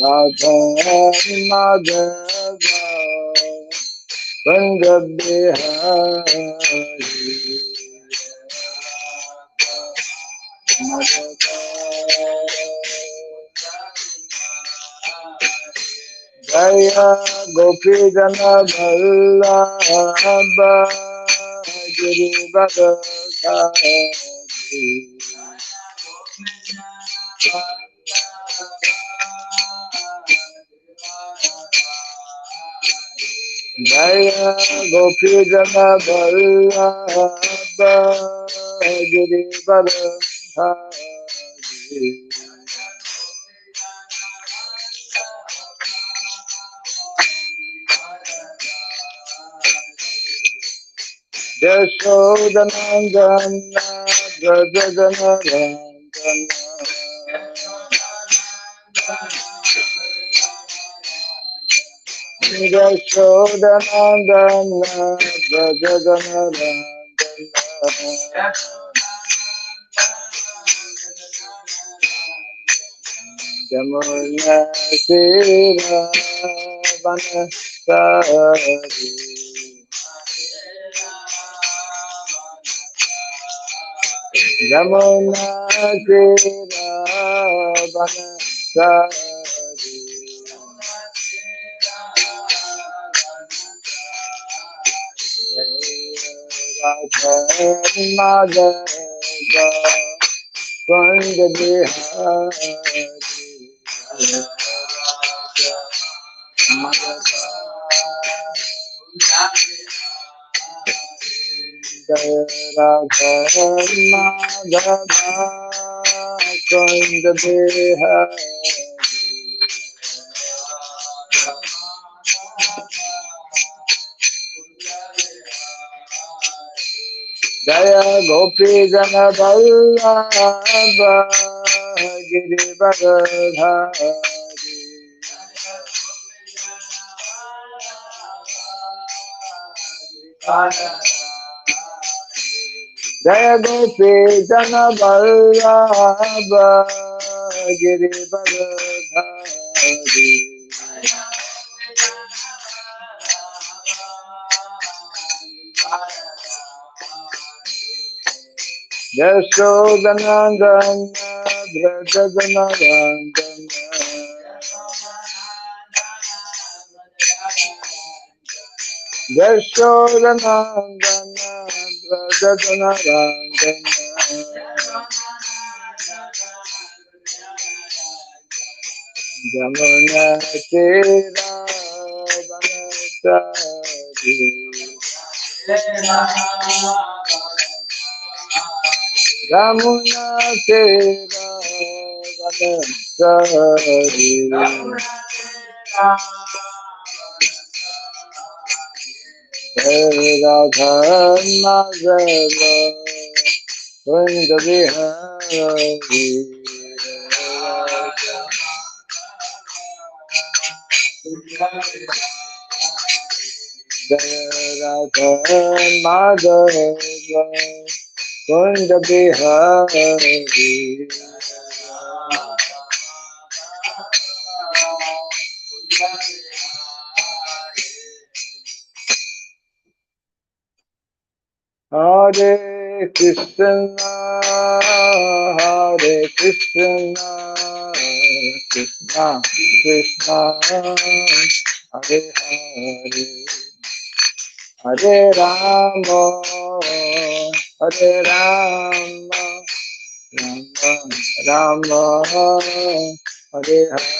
Radha Madhava Kunja Bihari Jaya Gopi Jana Vallabha Girivardhari Jaya Gopi Jana Vallabha Girivardhari Yashodanandana Brajajanarandana Yashodanandana Brajajanarandana Jamuna Sira Vanasari Jamuna Sira Vanasari Radha Madhava Kunja Bihari Jaya Radha Madhava Kunja Bihari Jaya Gopi Jana Vallabha Girivardhari Jaya Gopi Jana Vallabha Girivardhari Yashodanandana Brajajanarandana Yashodanandana Brajajanarandana Jamuna Tira Vanasari Jamuna Tira Vanasari Radha Madhava Kunja Bihari Jaya Radha Madhava Kunja Bihari Hare Krishna Hare Krishna Krishna Krishna Hare Hare Hare Rama Hare Rama Rama Rama Hare Hare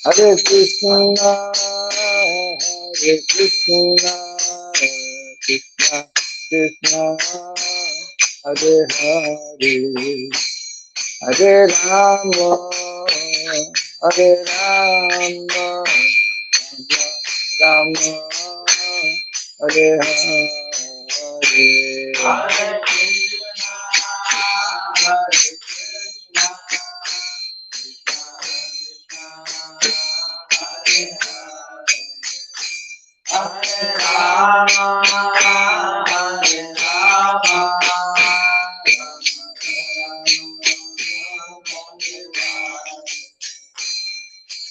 Hare Krishna, Hare Krishna, Krishna Krishna, Hare Hare, Hare Rama, Hare Rama, Rama Hare Hare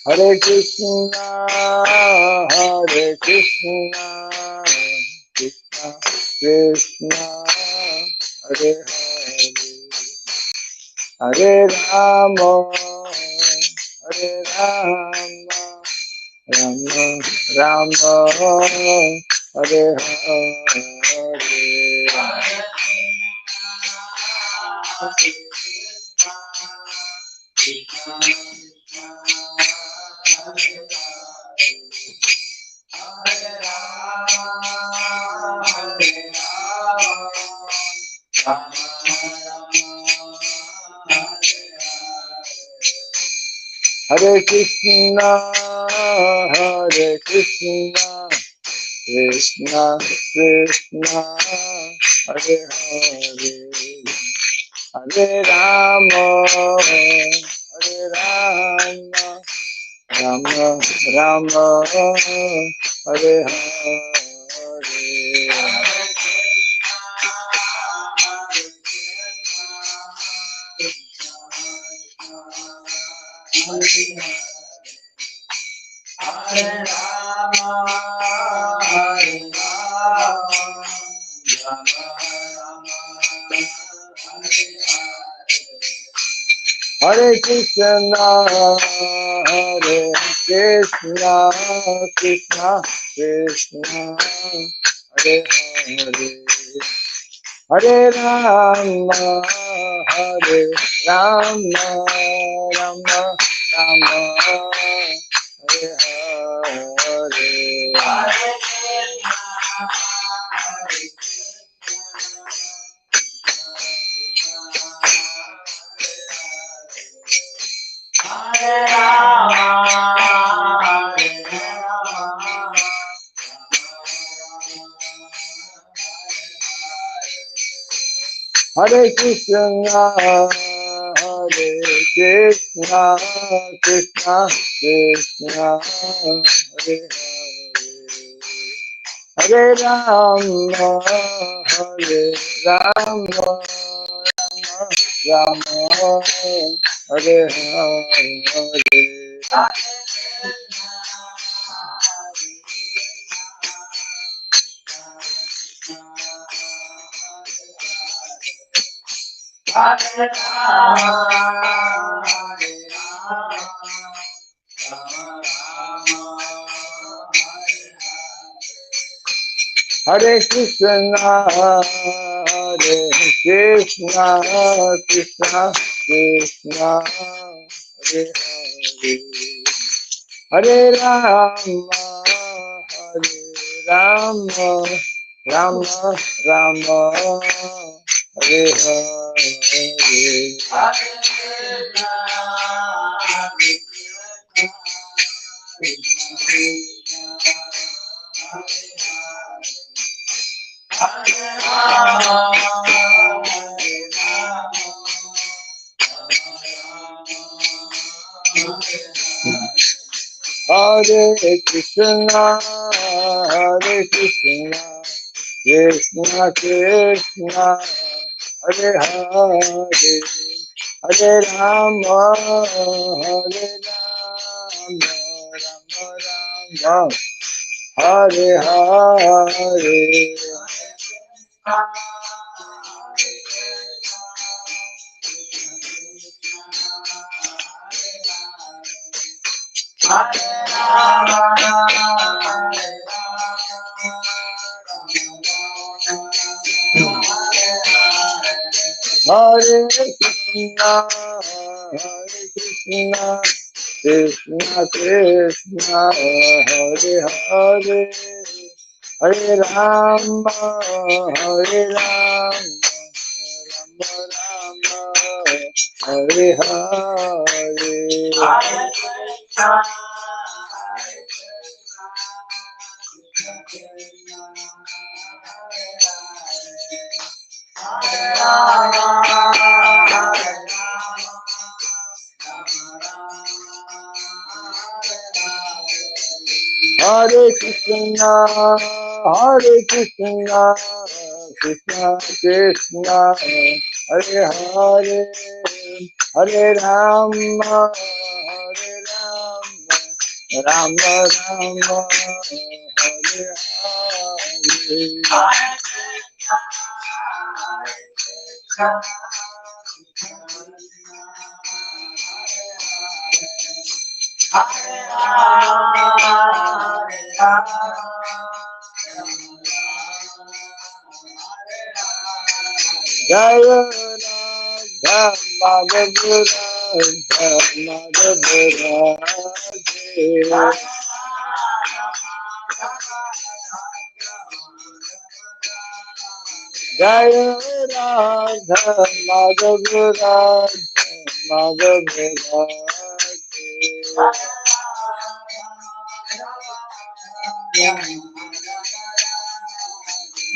Hare Krishna, Hare Krishna, Krishna Krishna, Hare Hare, Hare Rama, Hare Rama, Rama Rama, Hare Hare. Hare Krishna, Hare Krishna, Krishna Krishna, Hare Hare, Hare Rama, Hare Rama, Rama Rama, Hare Hare. Hare Krishna, Hare Krishna, Krishna Krishna, Hare Hare, Hare Rama, Hare Rama, Rama Rama, Hare Hare. Hare Krishna, Hare Krishna, Krishna Krishna, Hare Hare, Hare Rama, Hare Rama, Rama Rama, Hare Hare. Hare Krishna, Hare Krishna, Krishna Krishna, Hare Hare, Hare Rama, Hare Rama, Rama Rama, Hare Hare. Hare Krishna, Hare Krishna, Krishna Krishna, Hare Hare, Hare Rama, Hare Rama, Rama Rama, Hare Hare. Hare Krishna, Hare Krishna, Krishna Krishna, Hare Hare, Hare Rama, Hare Rama, Rama Rama, Hare Hare. Hare Krishna, Hare Krishna, Krishna Krishna, Hare Hare, Hare Rama, Hare Rama, Rama Rama, Hare Hare. Jaya Radha Madhava Radha Madhava Radhe. Jaya Radha Madhava Radha Madhava Radhe.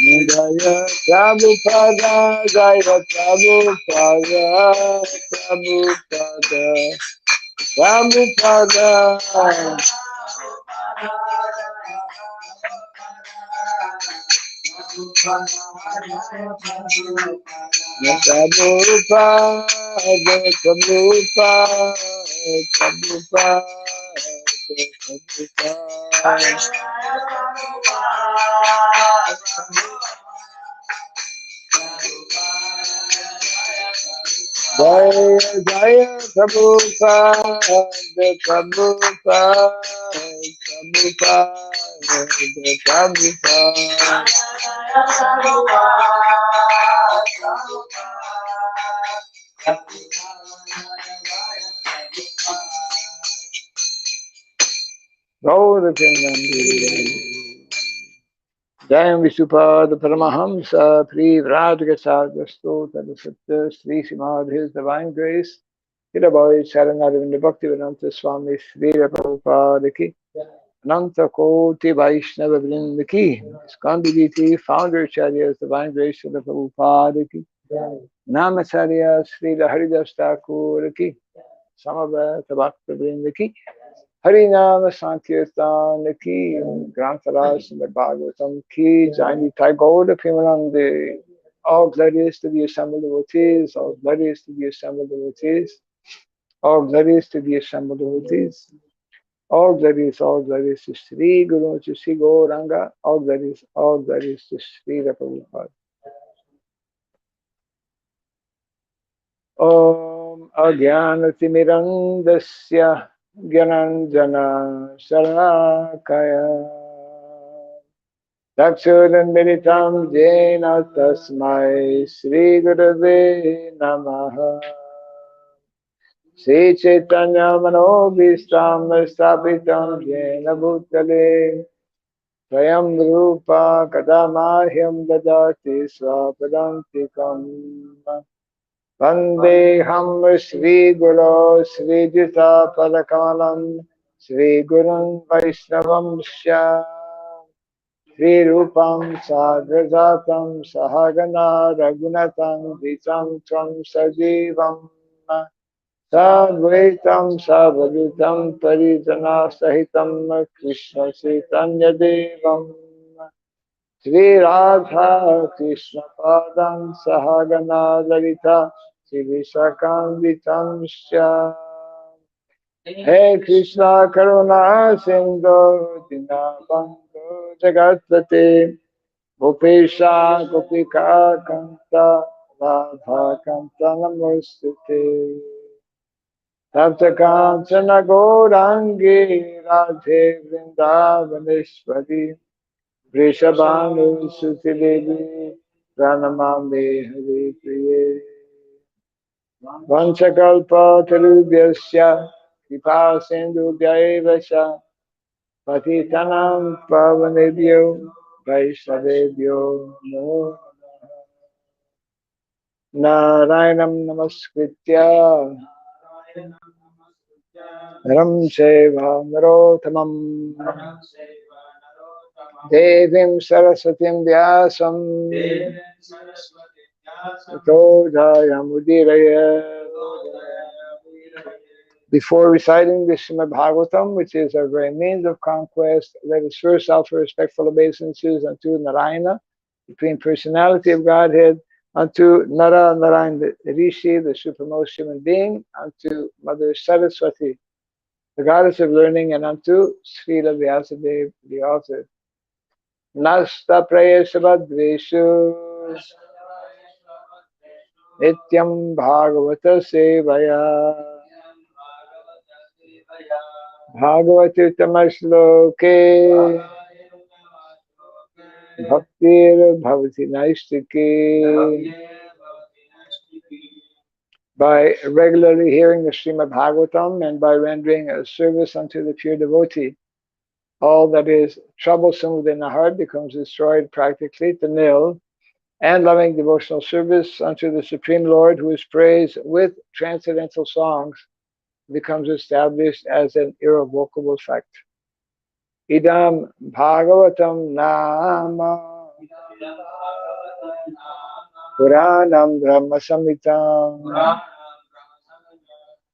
Jaya Prabhupada, Jaya Prabhupada, Prabhupada, Prabhupada. Prabhupada, Prabhupada, Prabhupada, Jaya Jaya Prabhupada, Prabhupada, Prabhupada, Prabhupada. Gaura Nandi. Jayam Visupada Paramahamsa, Pri Vradga Sargasto, Tadasatya, Sri Srimad, His Divine Grace, Hirabai Saranarinda Bhaktivedanta Swami, Sri Prabhupada Ki, Ananta Koti Vaishnava Vrinda Ki, Skandagiti, Founder Acharyas, Divine Grace of the Prabhupada Ki, Namacharya, Sri Haridas Thakur Ki, Samabha Bhakta Vrinda Ki, Harinama Sankirtan Ki, Grantharas and the Bhagavatam Ki, Jaini Tagore Pimanande, all glories to the assembled devotees, all glories to the assembled devotees, all glories to the assembled devotees, all glories to Sri Guru, to Sri Gauranga, all glories to Sri Prabhupada. Om Agyanatimirandasya Gyananjana Sarakaya Dakshuranmilitam Jena Tasmai Sri Gurave Namaha Sri Chaitanya Manobhistam Stapitam Jena Bhutale Swayam Rupa Kadamahyam Dadati Swapadantikam Vandeham Shri Guru Sri Jita Padakamalam Sri Gurun Vaishnavam Shya Sri Rupam Sagrajatam Sahagana Raghunatam Vitam Tvam Sajivam Sadvaitam Savadutam Parijana Sahitam Krishna Chaitanya Devam Sri Radha Krishna Padam Sahagana Lalita Sri Vishakam Shya Hey Krishna Karuna Sindhu Dinabandhu Jagatpate Gopesha Gopika Kanta Radha Kanta Namostute Tapta Kanchana Gaurangi Radhe Vrindavaneshwari Vrishabhanu Sutidevi Pranamami Hari Priye Vanchakalpa Tarubhyasya Kripa Sindhu Vyayavasya Patitanam Pavanebhyo Vaishnavebhyo Namo Narayanam Namaskritya Ram Seva Narotamam Devim Saraswatim Vyasam Todaya Mudiraya Before reciting the Srimad Bhagavatam, which is our very means of conquest, let us first offer respectful obeisances unto Narayana, Supreme Personality of Godhead, unto Nara Narayan the Rishi, the supremmost human being, unto Mother Saraswati, the goddess of learning, and unto Srila Vyasadeva, the author. Nasta Prayeshabhadreshu Nityam Bhagavata Sevaya Bhagavati Tamashloke Bhaktir Bhavati Naistiki. By regularly hearing the Srimad Bhagavatam and by rendering a service unto the pure devotee, all that is troublesome within the heart becomes destroyed practically to nil, and loving devotional service unto the Supreme Lord, who is praised with transcendental songs, becomes established as an irrevocable fact. Idam Bhagavatam Nama Puranam Brahma Samhitam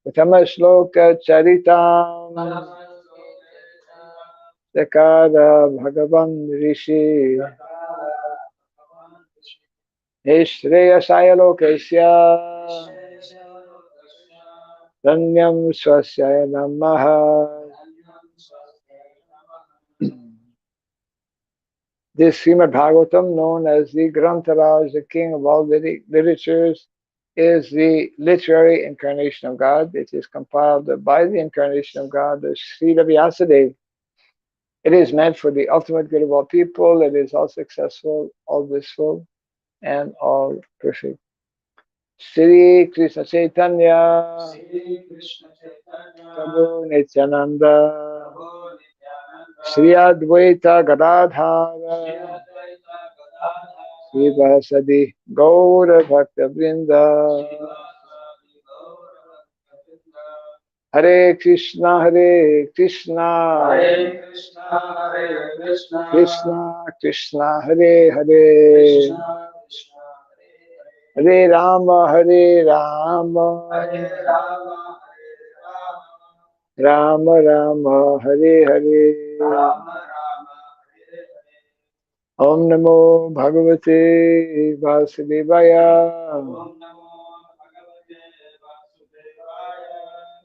Prathama Shloka Charitam Sakara Bhagavan Rishi Nishreyasaya Lokesya Danyam Swasya Namaha. This Srimad Bhagavatam, known as the Grantaraj, the king of all literatures, is the literary incarnation of God. It is compiled by the incarnation of God, the Srila Vyasadeva. It is meant for the ultimate good of all people. It is all successful, all blissful, and all perfect. Sri Krishna Chaitanya Prabhu Nityananda Sri Advaita Gadadhara Sri Vasadi Gaura Bhakta Vrinda. Hare Krishna, Hare Krishna, Krishna Krishna, Hare Hare, Hare Rama, Hare Rama, Rama Rama, Hare Hare. Om Namo Bhagavate Vasudevaya.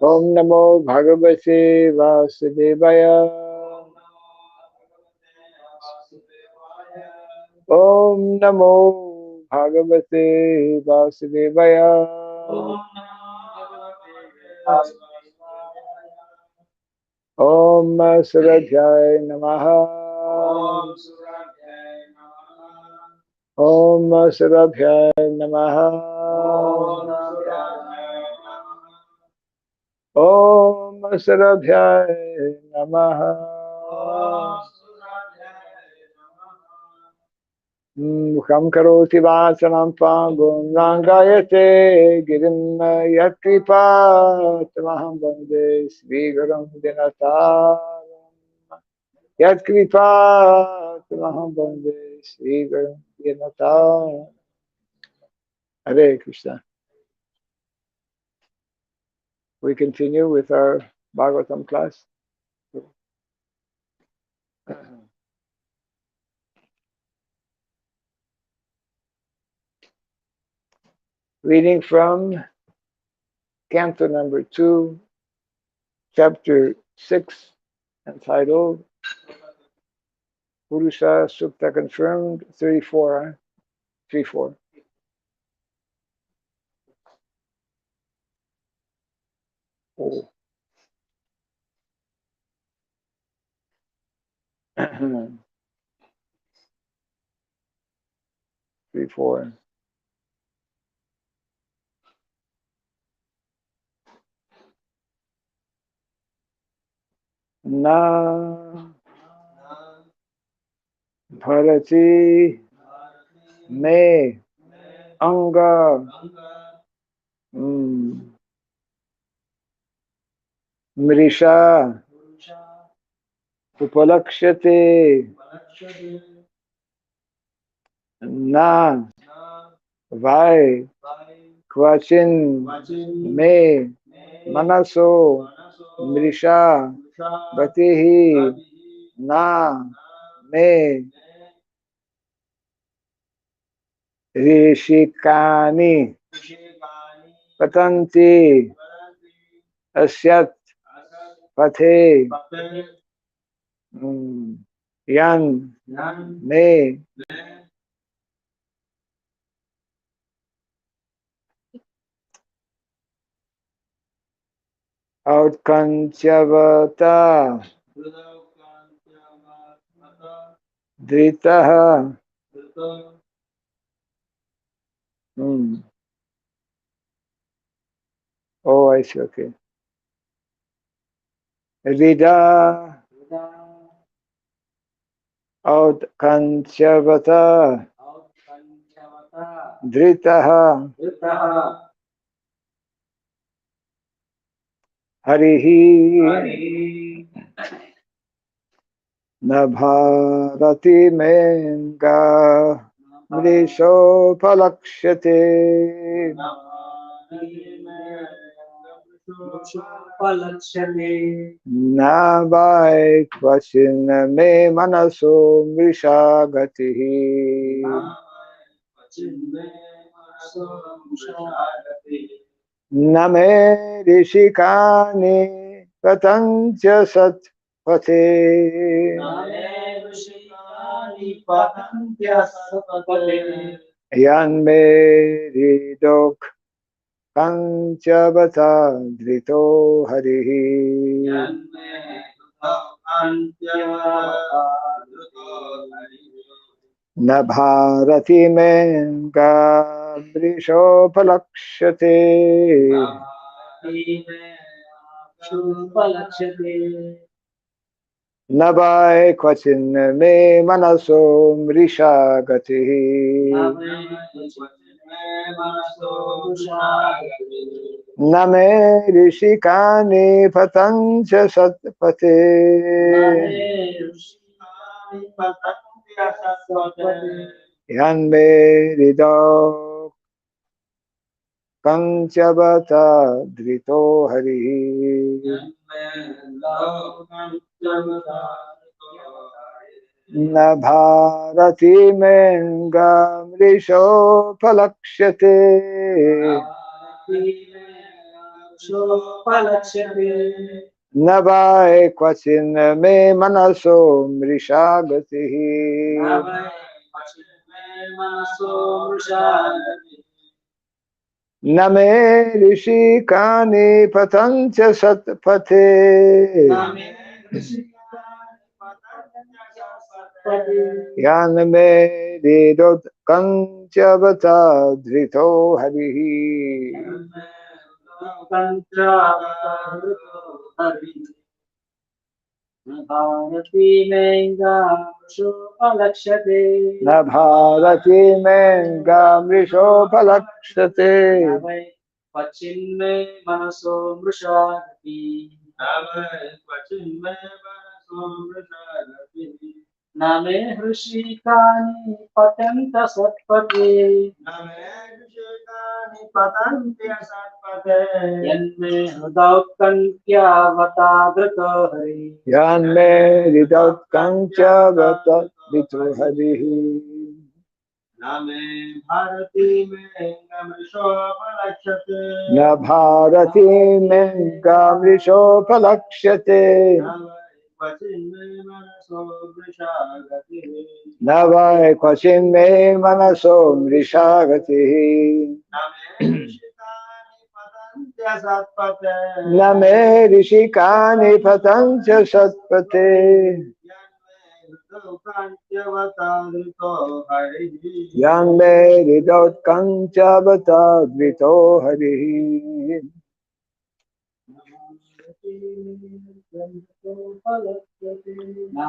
Om Namo Bhagavate Vasudevaya. Om Namo Bhagavate Vasudevaya. Om Suradhyaya Namaha. Om Surabhyaya Namaha. Om Surabhyaya Namaha. Mukham karoti vasanam pangum rangayate girim yatkripa tamaham bande Sri Gurum Dinataram. Yatkripa tamaham bande Sri Gurum Dinataram. Hare Krishna. We continue with our Bhagavatam class. Reading from Canto number 2, chapter 6, entitled Purusha Sukta Confirmed, 34, 3-4. Oh. 3-4. Na Bharati Me Anga Mrisha Upalakshate Na Vai Kvachin Me मनसो मृषा गति ना मे ऋषिकानि पतन्ति अस्यत् पथे यन् मे औत्कंचवता धृतः Oh, I see. Okay. Rida outkanchavata dritaha harihi nabharati menga mrisho palakshate na vai kvachin me manaso mrisha gatihi na me rishikani patancha sat pate yan me ridok Kanchabata drito harihi Nabharati menga brisho palakshate Nabai kvachin me manaso mrisha gatihi Name rishikani patancha satpate Yanme rido kanchabata drito hari Nabharati menga mrisho palakshate Navai kvachin me manaso mrisha gatihi Name rishikani patancha satpate Yanme ridot kanchabata drito harihi Nabharati menga mrisho palakshate Name Hrishikani Patanta Satpate Yanme Hrudautkankya Vatadrita Hari Yanme ridot kanchabata drito harihi Name Bharati Mengamrisho Palakshate Nabharati menga mrisho palakshate Navai kvachin me manaso mrisha gatihi Name rishikani patancha satpate Yanme ridot kanchabata drito harihi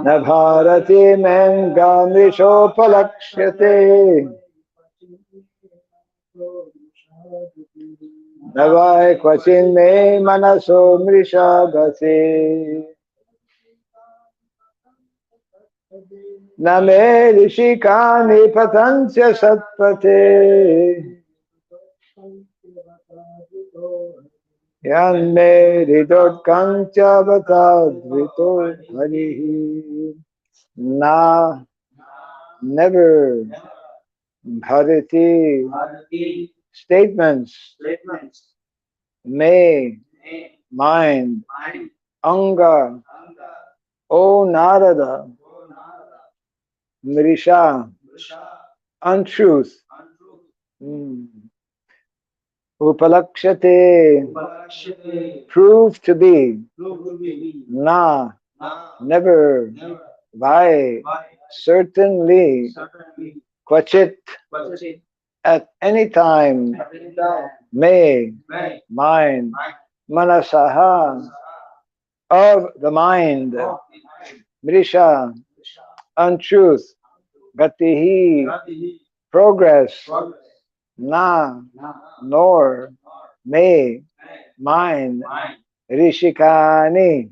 Nabharati menga mrisho palakshate Navai kvachin me manaso mrisha gati Name rishikani patancha satpate Yanme hridotkancha vatadvito harihi. Na, never. Bharati, statements. May, mind. Anga, O Narada. Mrisha, untruth. Upalakshate, prove to be. Na, never. Vai, certainly. Kvachit, at any time. May, mind. Manasaha, of the mind. Mrisha, untruth. Gatihi, progress. Na, nor. May, mind. Rishikani,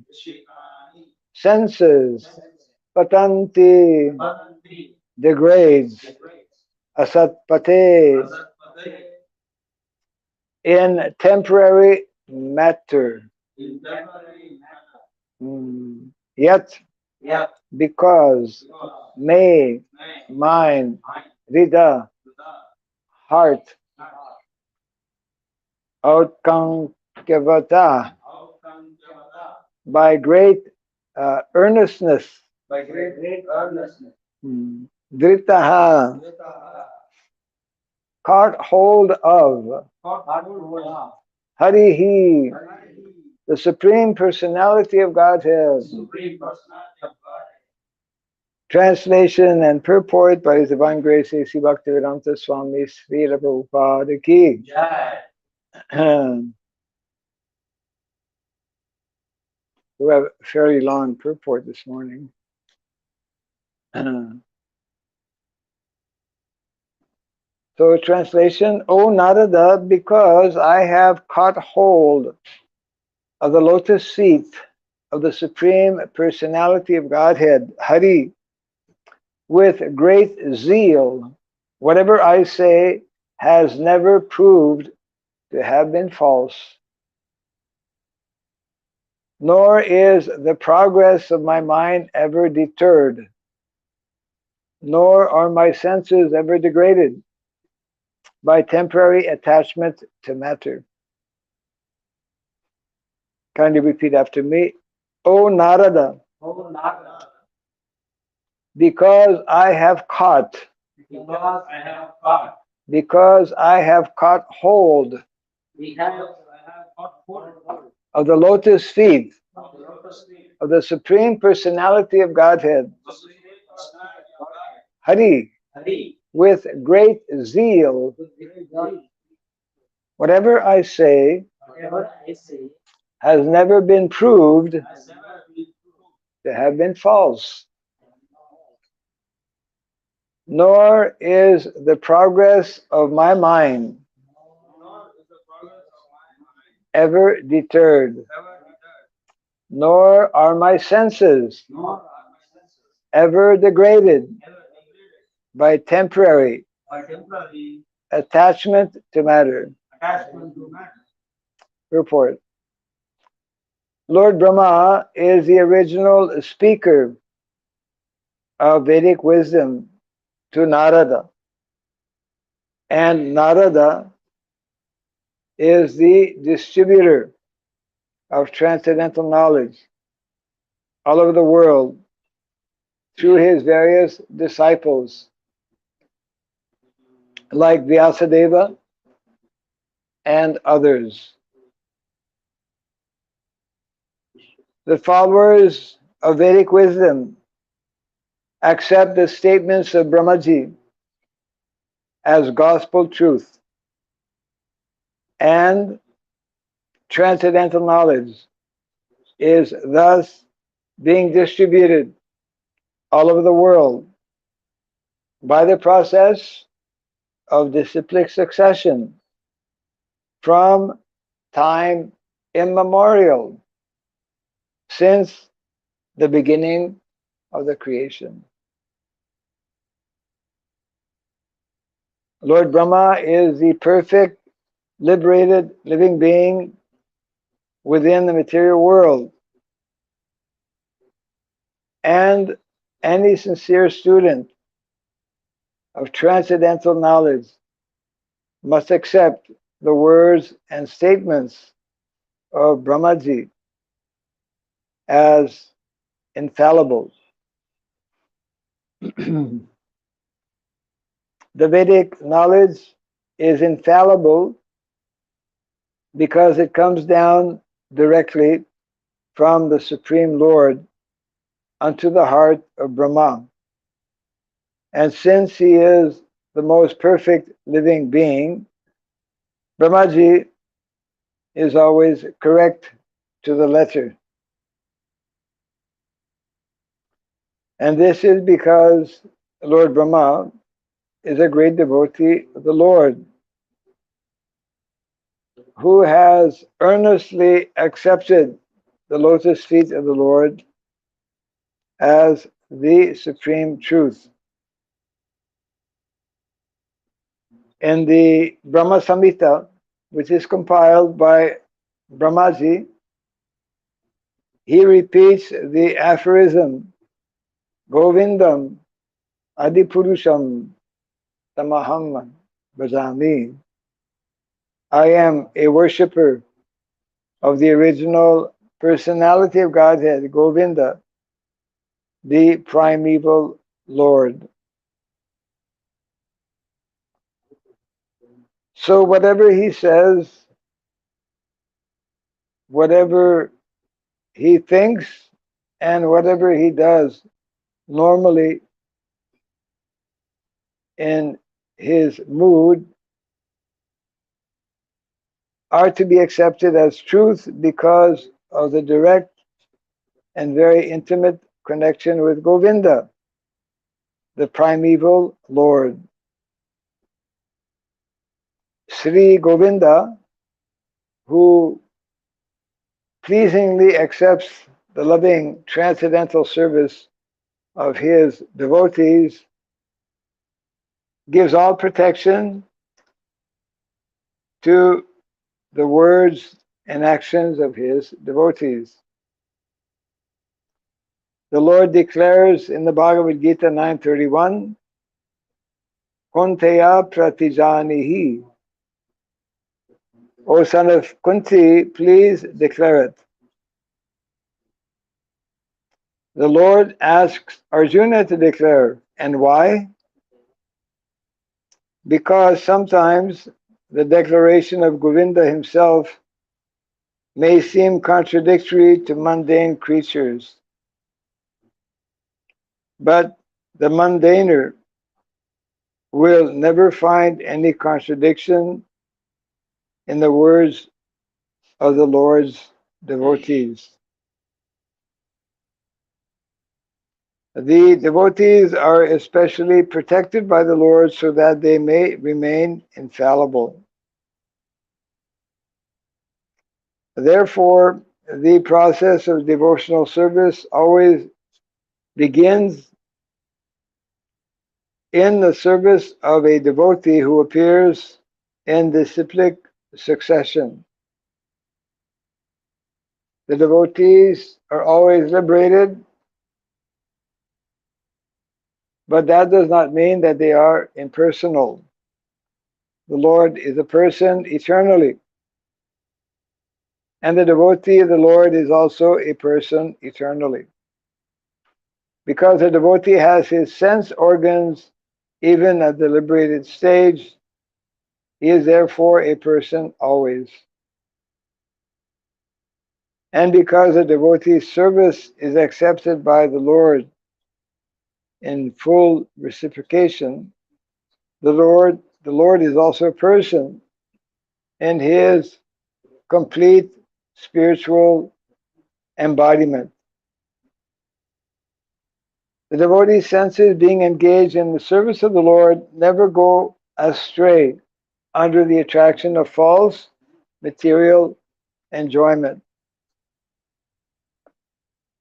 senses. Patanti, degrades. Asatpate, in temporary matter. Yet, because. May, mind. Rida, heart. Outkankavata, by great earnestness. Dritaha, caught hold of. Harihi, the Supreme Personality of Godhead. Translation and purport by His Divine Grace A.C. Bhaktivedanta Swami Srila Prabhupada Ki. We have a fairly long purport this morning. So translation, O Narada, because I have caught hold of the lotus feet of the Supreme Personality of Godhead, Hari, with great zeal, whatever I say has never proved to have been false, nor is the progress of my mind ever deterred, nor are my senses ever degraded by temporary attachment to matter. Kindly repeat after me. O Narada, because I have caught hold of the lotus feet of the Supreme Personality of Godhead, Hari, with great zeal, whatever I say has never been proved to have been false, nor is the progress of my mind ever deterred, nor are my senses ever degraded by temporary attachment to matter. Report. Lord Brahma is the original speaker of Vedic wisdom to Narada, and Narada is the distributor of transcendental knowledge all over the world through his various disciples like Vyasadeva and others. The followers of Vedic wisdom accept the statements of Brahmaji as gospel truth, and transcendental knowledge is thus being distributed all over the world by the process of disciplic succession from time immemorial, since the beginning of the creation. Lord Brahma is the perfect, liberated, living being within the material world, and any sincere student of transcendental knowledge must accept the words and statements of Brahmaji as infallible. The Vedic knowledge is infallible because it comes down directly from the Supreme Lord unto the heart of Brahma. And since he is the most perfect living being, Brahmaji is always correct to the letter. And this is because Lord Brahma is a great devotee of the Lord, who has earnestly accepted the lotus feet of the Lord as the supreme truth. In the Brahma Samhita, which is compiled by Brahmaji, he repeats the aphorism, Govindam Adipurusham Tamaham Bhajami. I am a worshipper of the original personality of Godhead, Govinda, the primeval Lord. So whatever he says, whatever he thinks, and whatever he does, normally in his mood, are to be accepted as truth because of the direct and very intimate connection with Govinda, the primeval Lord. Sri Govinda, who pleasingly accepts the loving transcendental service of his devotees, gives all protection to the words and actions of his devotees. The Lord declares in the Bhagavad Gita 9:31, Kunteya pratijanihi. O son of Kunti, please declare it. The Lord asks Arjuna to declare. And why? Because sometimes the declaration of Govinda himself may seem contradictory to mundane creatures. But the mundaner will never find any contradiction in the words of the Lord's devotees. The devotees are especially protected by the Lord so that they may remain infallible. Therefore, the process of devotional service always begins in the service of a devotee who appears in disciplic succession. The devotees are always liberated, but that does not mean that they are impersonal. The Lord is a person eternally, and the devotee of the Lord is also a person eternally. Because a devotee has his sense organs even at the liberated stage, he is therefore a person always. And because a devotee's service is accepted by the Lord in full reciprocation, the Lord is also a person in his complete spiritual embodiment. The devotee's senses, being engaged in the service of the Lord, never go astray under the attraction of false material enjoyment.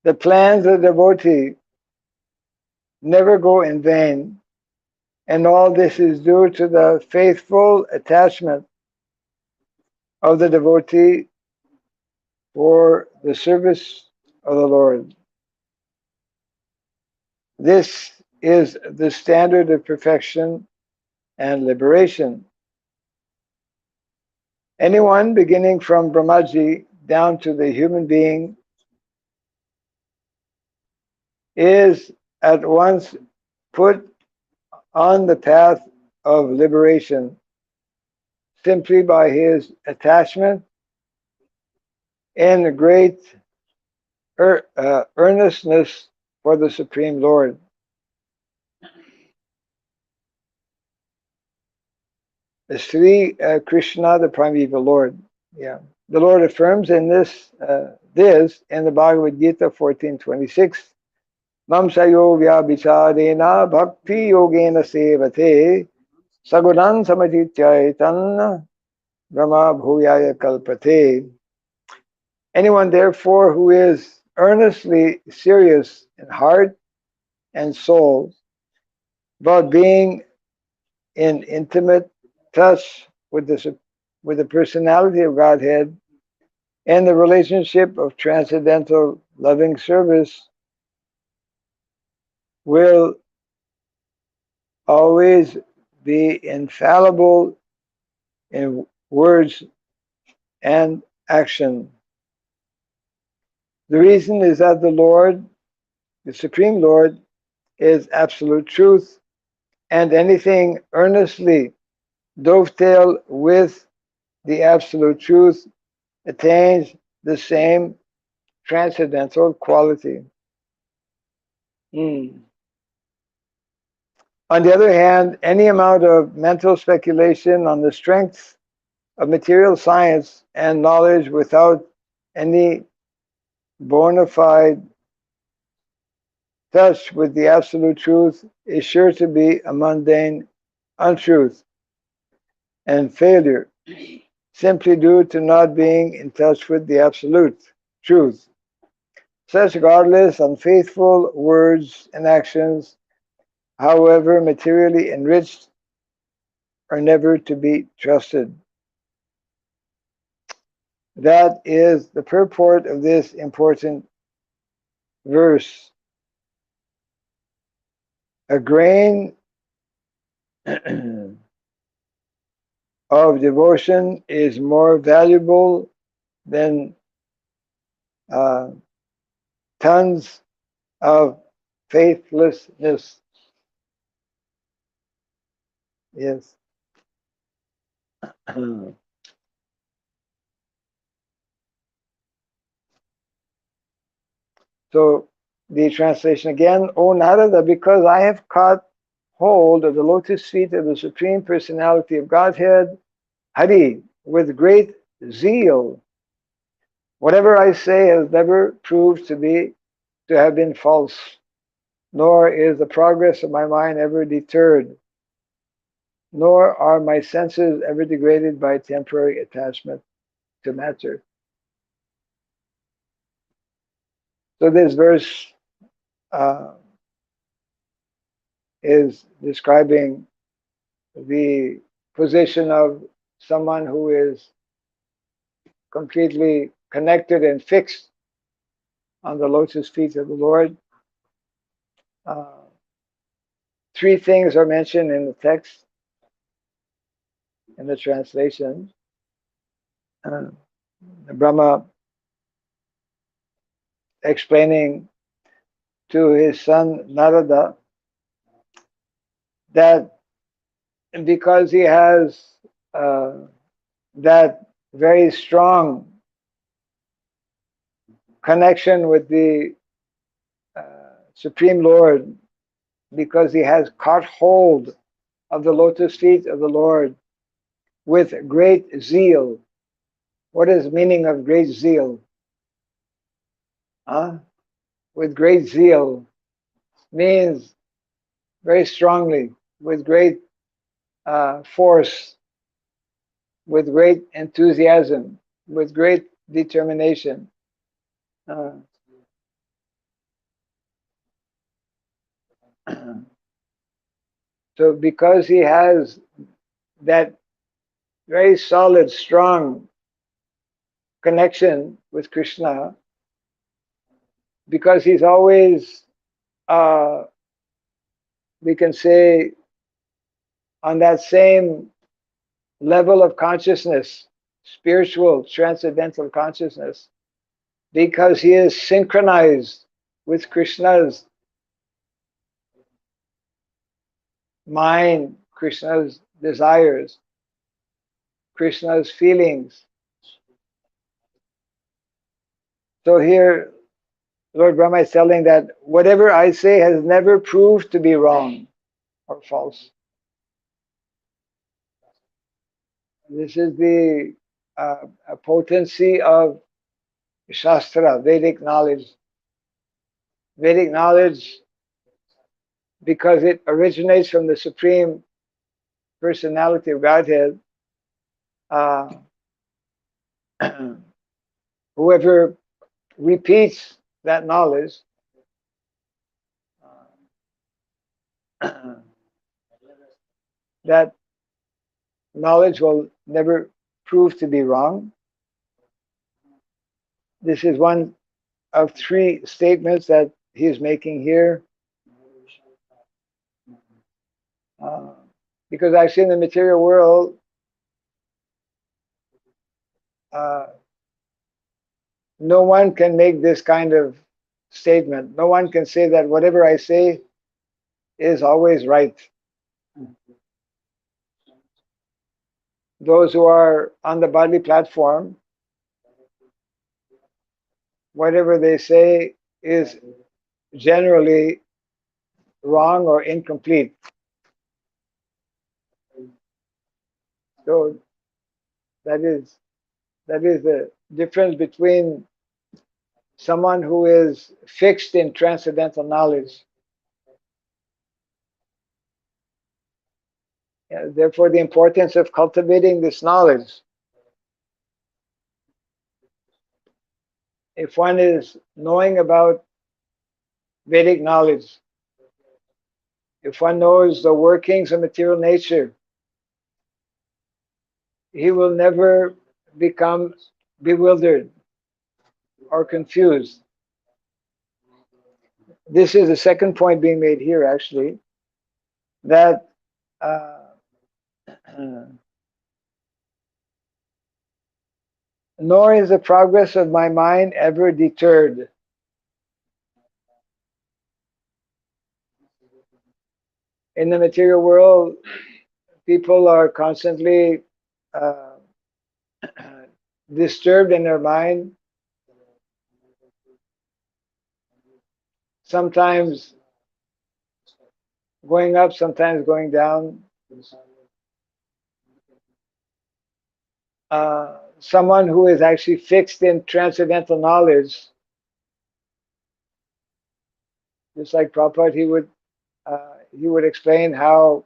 The plans of the devotee never go in vain, and all this is due to the faithful attachment of the devotee for the service of the Lord. This is the standard of perfection and liberation. Anyone beginning from Brahmaji down to the human being is at once put on the path of liberation simply by his attachment in great earnestness for the Supreme Lord. Sri Krishna, the primeval Lord. Yeah, the Lord affirms in this in the Bhagavad Gita 14:26. Mam sayo vyabhichadena bhakti yogena sevate sagunan samajitya brahma bhuyaya kalpate. Anyone therefore who is earnestly serious in heart and soul about being in intimate touch with the personality of Godhead and the relationship of transcendental loving service will always be infallible in words and action. The reason is that the Lord, the Supreme Lord, is absolute truth, and anything earnestly dovetail with the absolute truth attains the same transcendental quality. On the other hand, any amount of mental speculation on the strength of material science and knowledge without any bona fide touch with the absolute truth is sure to be a mundane untruth and failure, simply due to not being in touch with the absolute truth. Such godless, unfaithful words and actions, however materially enriched, are never to be trusted. That is the purport of this important verse. A grain of devotion is more valuable than tons of faithlessness. Yes. So the translation again, O Narada, because I have caught hold of the lotus feet of the Supreme Personality of Godhead, Hari, with great zeal. Whatever I say has never proved to have been false, nor is the progress of my mind ever deterred, nor are my senses ever degraded by temporary attachment to matter. So this verse is describing the position of someone who is completely connected and fixed on the lotus feet of the Lord. Three things are mentioned in the text, in the translation. Brahma explaining to his son Narada that because he has that very strong connection with the Supreme Lord, because he has caught hold of the lotus feet of the Lord with great zeal. What is the meaning of great zeal? With great zeal means very strongly, with great force, with great enthusiasm, with great determination. So because he has that very solid, strong connection with Krishna, because he's always, we can say, on that same level of consciousness, spiritual, transcendental consciousness, because he is synchronized with Krishna's mind, Krishna's desires, Krishna's feelings. So here, Lord Brahma is telling that whatever I say has never proved to be wrong or false. This is the potency of Shastra, Vedic knowledge. Vedic knowledge, because it originates from the Supreme Personality of Godhead, whoever repeats that knowledge that knowledge will never prove to be wrong. This is one of three statements that he is making here. Because actually in the material world, no one can make this kind of statement. No one can say that whatever I say is always right. Those who are on the bodily platform, whatever they say is generally wrong or incomplete. So that is the difference between someone who is fixed in transcendental knowledge. Therefore, the importance of cultivating this knowledge. If one is knowing about Vedic knowledge, if one knows the workings of material nature, he will never become bewildered or confused. This is the second point being made here, actually, that nor is the progress of my mind ever deterred. In the material world, people are constantly disturbed in their mind, sometimes going up, sometimes going down. Someone who is actually fixed in transcendental knowledge, just like Prabhupada, he would explain how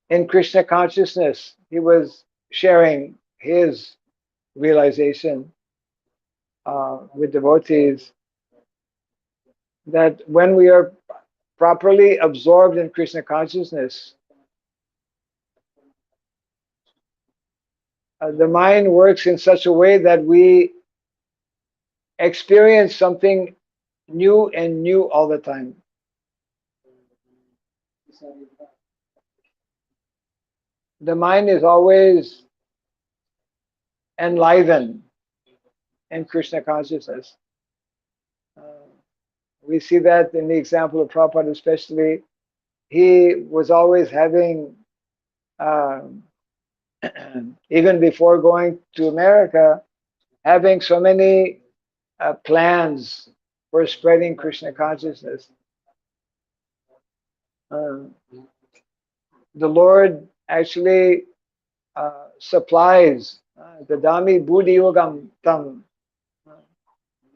in Krishna consciousness he was sharing his realization with devotees, that when we are properly absorbed in Krishna consciousness, the mind works in such a way that we experience something new and new all the time. The mind is always enlivened in Krishna consciousness. We see that in the example of Prabhupada especially. He was always having, even before going to America, having so many plans for spreading Krishna consciousness. The Lord actually supplies dadami buddhi yogam tam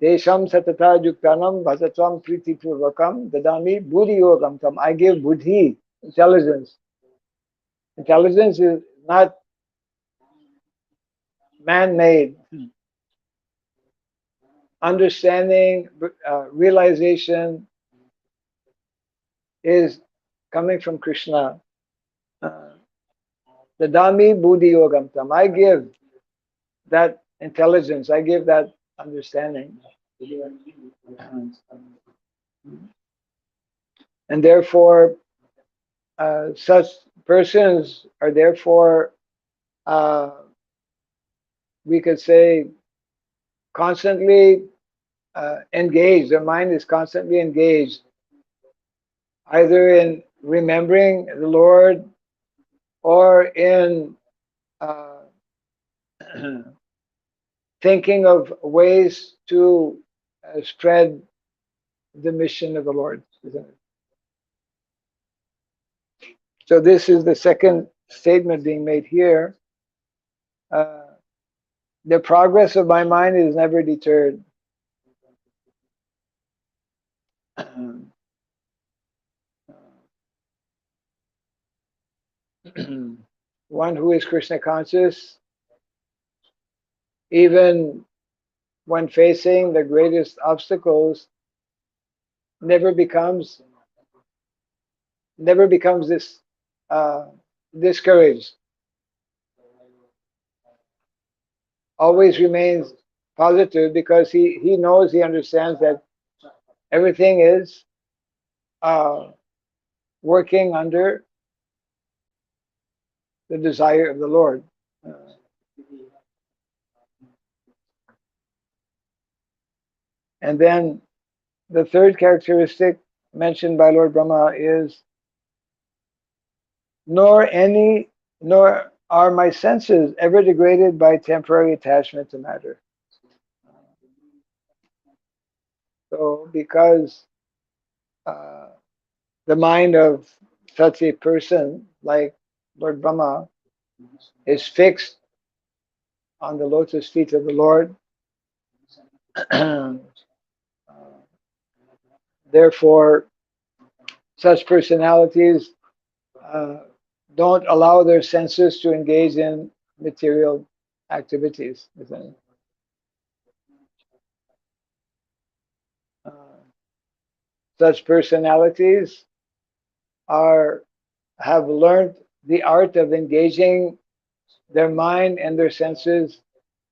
desham satata yuktanam bhasatam priti purvakam dadami buddhi yogam tam. I give buddhi, intelligence. Intelligence is not man-made. Understanding, realization is coming from Krishna. Dadami buddhi yogam tam. I give that intelligence. I give that understanding. And therefore, such persons are therefore, we could say, constantly engaged. Their mind is constantly engaged, either in remembering the Lord or in thinking of ways to spread the mission of the Lord. So this is the second statement being made here. The progress of my mind is never deterred. One who is Krishna conscious, even when facing the greatest obstacles, never becomes this discouraged. Always remains positive because he knows, he understands that everything is working under the desire of the Lord. And then the third characteristic mentioned by Lord Brahma is, nor are my senses ever degraded by temporary attachment to matter. So because the mind of such a person like Lord Brahma is fixed on the lotus feet of the Lord, therefore such personalities don't allow their senses to engage in material activities. Such personalities have learned the art of engaging their mind and their senses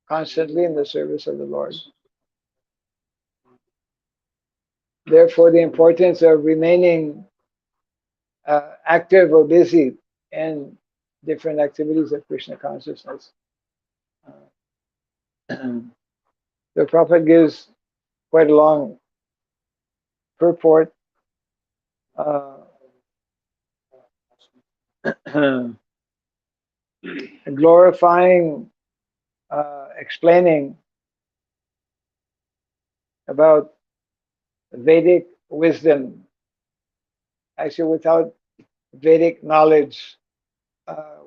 constantly in the service of the Lord. Therefore, the importance of remaining active or busy in different activities of Krishna consciousness. The Prophet gives quite a long purport. Glorifying, explaining about Vedic wisdom. Actually, without Vedic knowledge,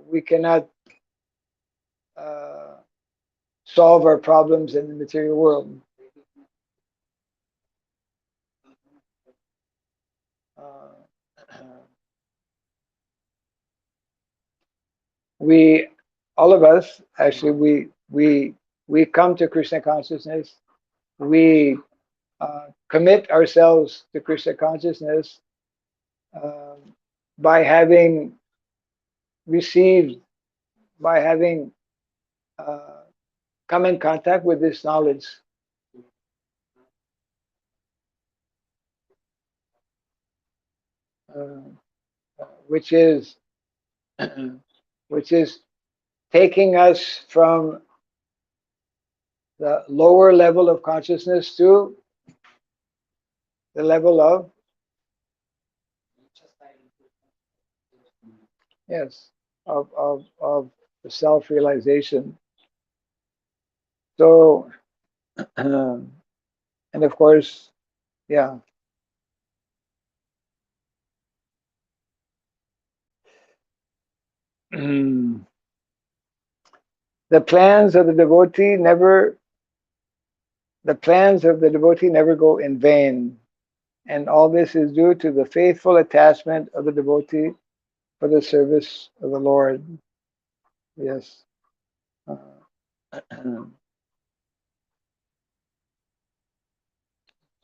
we cannot solve our problems in the material world. We, all of us, actually, we come to Krishna consciousness. We commit ourselves to Krishna consciousness by having received, by having come in contact with this knowledge. Which is taking us from the lower level of consciousness to the level of, yes, of the self-realization. So, and of course, yeah. The plans of the devotee never go in vain, and all this is due to the faithful attachment of the devotee for the service of the Lord. Yes.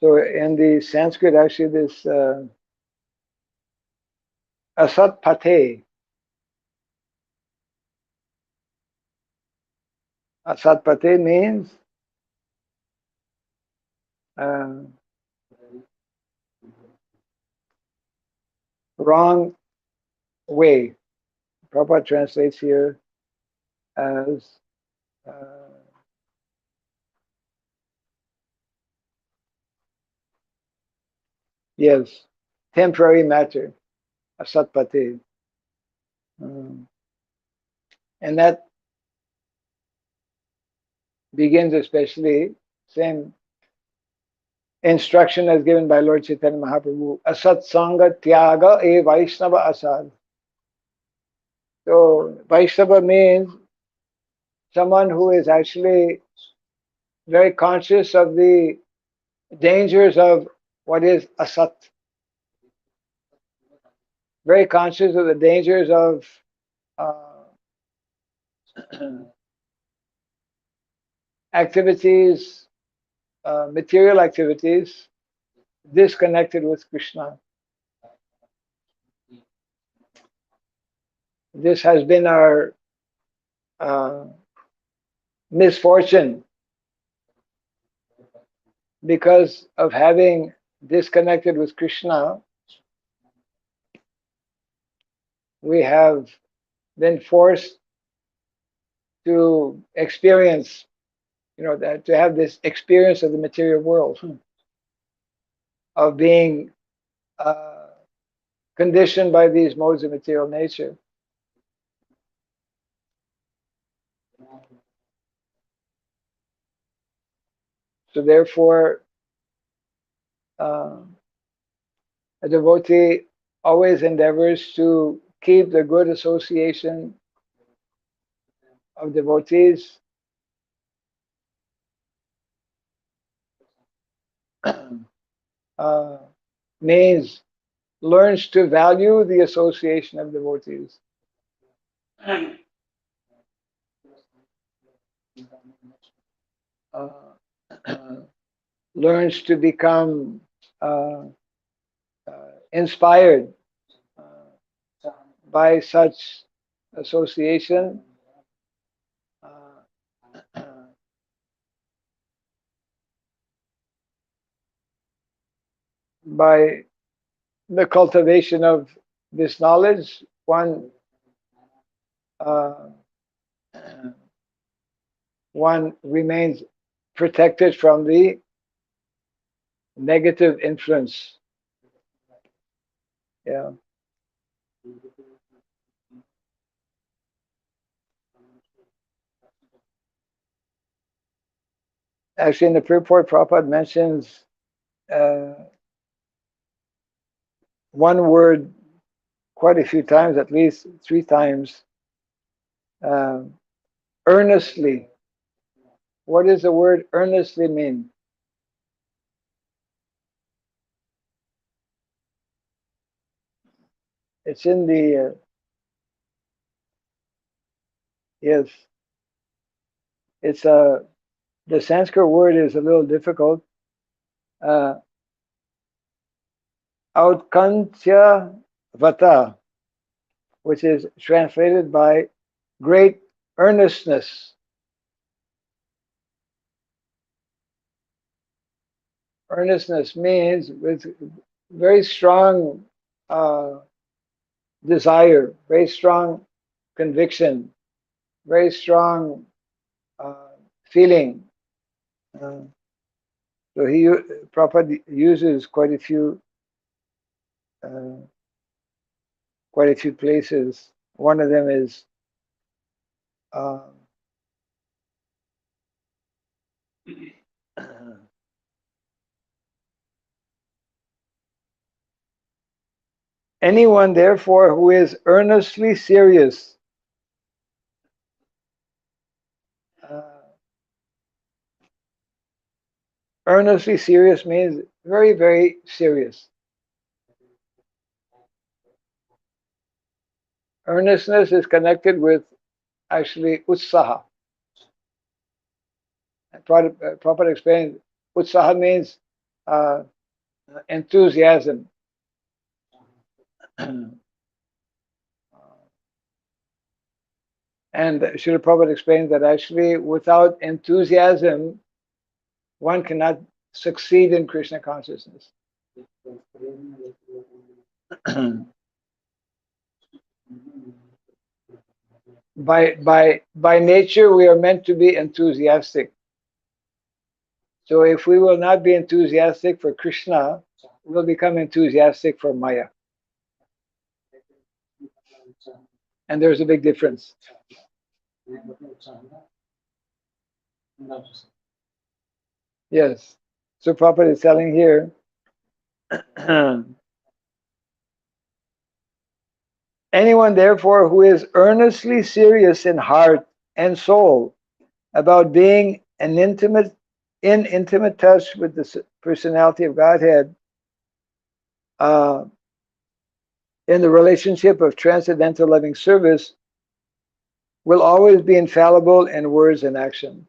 So in the Sanskrit, actually, this asat pate, Asatpate means wrong way. Prabhupada translates here as yes, temporary matter, asatpate. And that begins especially, same instruction as given by Lord Chaitanya Mahaprabhu, asat sanga tyaga e vaishnava asad. So Vaishnava means someone who is actually very conscious of the dangers of what is asat, very conscious of the dangers of activities, material activities disconnected with Krishna. This has been our misfortune because of having disconnected with Krishna. We have been forced to experience, that to have this experience of the material world, of being conditioned by these modes of material nature. So therefore, a devotee always endeavors to keep the good association of devotees, means learns to value the association of devotees. Learns to become inspired by such association, by the cultivation of this knowledge. One remains protected from the negative influence. Yeah. Actually, in the purport, Prabhupada mentions one word quite a few times, at least 3 times. Earnestly. What does the word earnestly mean? It's in the yes. It's the Sanskrit word is a little difficult. Autkantya vata, which is translated by great earnestness. Earnestness means with very strong desire, very strong conviction, very strong feeling. So Prabhupada uses quite a few places. One of them is anyone, therefore, who is earnestly serious. Earnestly serious means very, very serious. Earnestness is connected with actually utsaha. Prabhupada explained utsaha means enthusiasm. And Srila Prabhupada explains that actually without enthusiasm, one cannot succeed in Krishna consciousness. By nature, we are meant to be enthusiastic. So if we will not be enthusiastic for Krishna, we'll become enthusiastic for Maya. And there's a big difference. Yes. So Prabhupada is telling here, anyone therefore who is earnestly serious in heart and soul about being in intimate touch with the personality of Godhead, in the relationship of transcendental loving service, will always be infallible in words and action,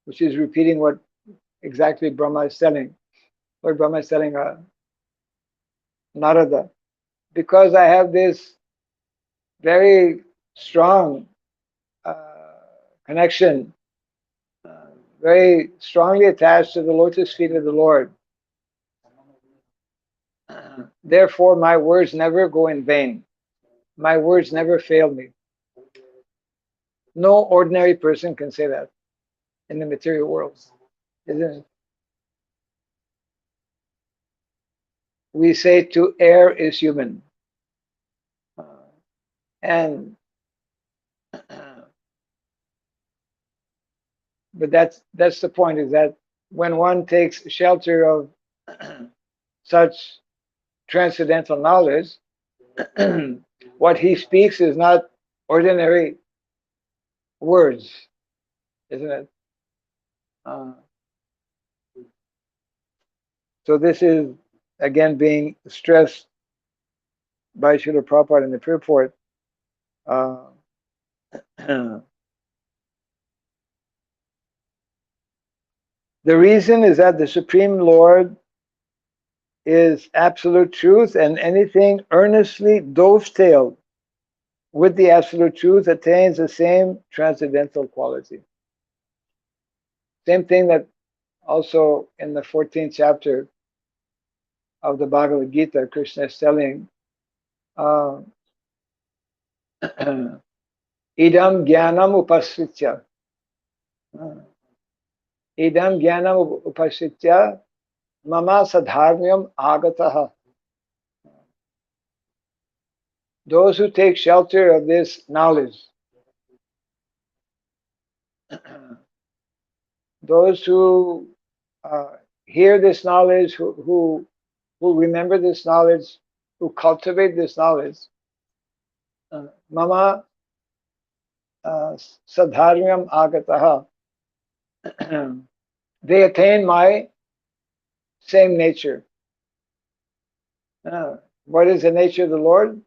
which is repeating what exactly Brahma is telling. Lord Brahma is telling Narada, because I have this very strong connection, very strongly attached to the lotus feet of the Lord. Therefore, my words never go in vain. My words never fail me. No ordinary person can say that in the material world, isn't it? We say to err is human. And but that's the point, is that when one takes shelter of such transcendental knowledge, what he speaks is not ordinary words, isn't it? So this is again being stressed by Srila Prabhupada in the purport. The reason is that the Supreme Lord is absolute truth, and anything earnestly dovetailed with the absolute truth attains the same transcendental quality. Same thing that also in the 14th chapter of the Bhagavad Gita, Krishna is telling, idam jnanam upasritya. Idam jnanam upasritya mama sadharmyam agataha. Those who take shelter of this knowledge, those who hear this knowledge, who remember this knowledge, who cultivate this knowledge, mama sadharmyam agataha, they attain my same nature. What is the nature of the Lord?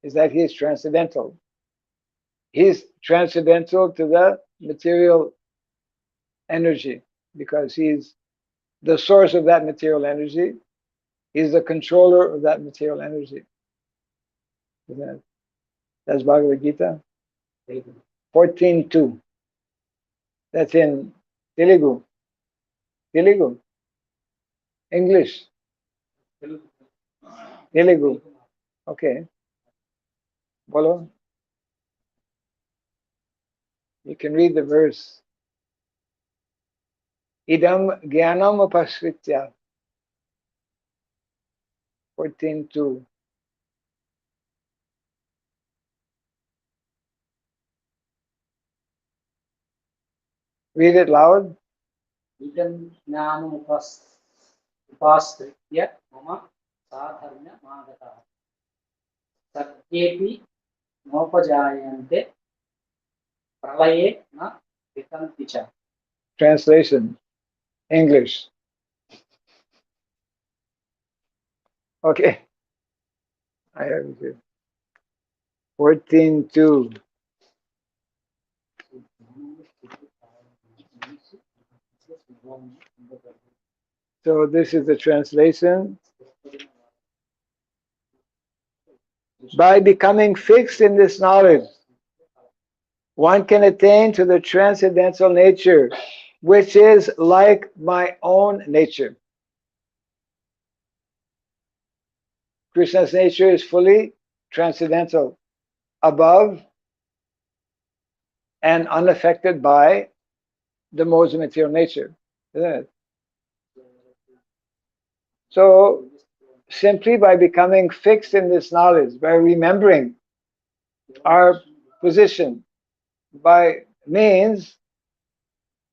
Is that He is transcendental. He is transcendental to the material energy, because He is the source of that material energy. He is the controller of that material energy. That's Bhagavad Gita 14.2. That's in Telugu. Telugu. English. Telugu. Okay. Bolo. You can read the verse. Idam jnanam upasritya. 14.2. Read it loud. Idam jnanam upasritya mama sadharmya magataha. Satyepi nopajayante pralaye na vikanti cha. Translation. English. Okay. I have it here. 14.2. So this is the translation. By becoming fixed in this knowledge, one can attain to the transcendental nature, which is like my own nature. Krishna's nature is fully transcendental, above and unaffected by the modes of material nature, isn't it? So, simply by becoming fixed in this knowledge, by remembering our position, by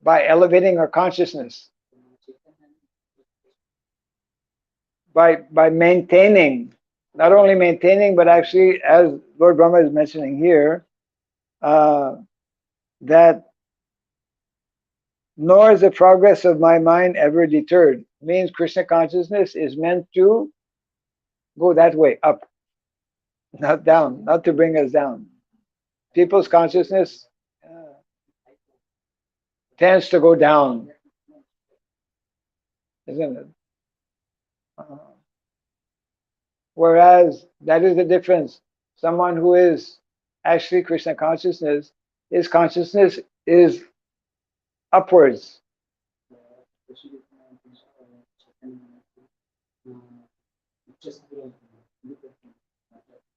elevating our consciousness, by maintaining, not only maintaining, but actually, as Lord Brahma is mentioning here, that nor is the progress of my mind ever deterred. Means Krishna consciousness is meant to go that way, up, not down, not to bring us down. People's consciousness tends to go down, isn't it? Whereas that is the difference. Someone who is actually Krishna consciousness, his consciousness is upwards.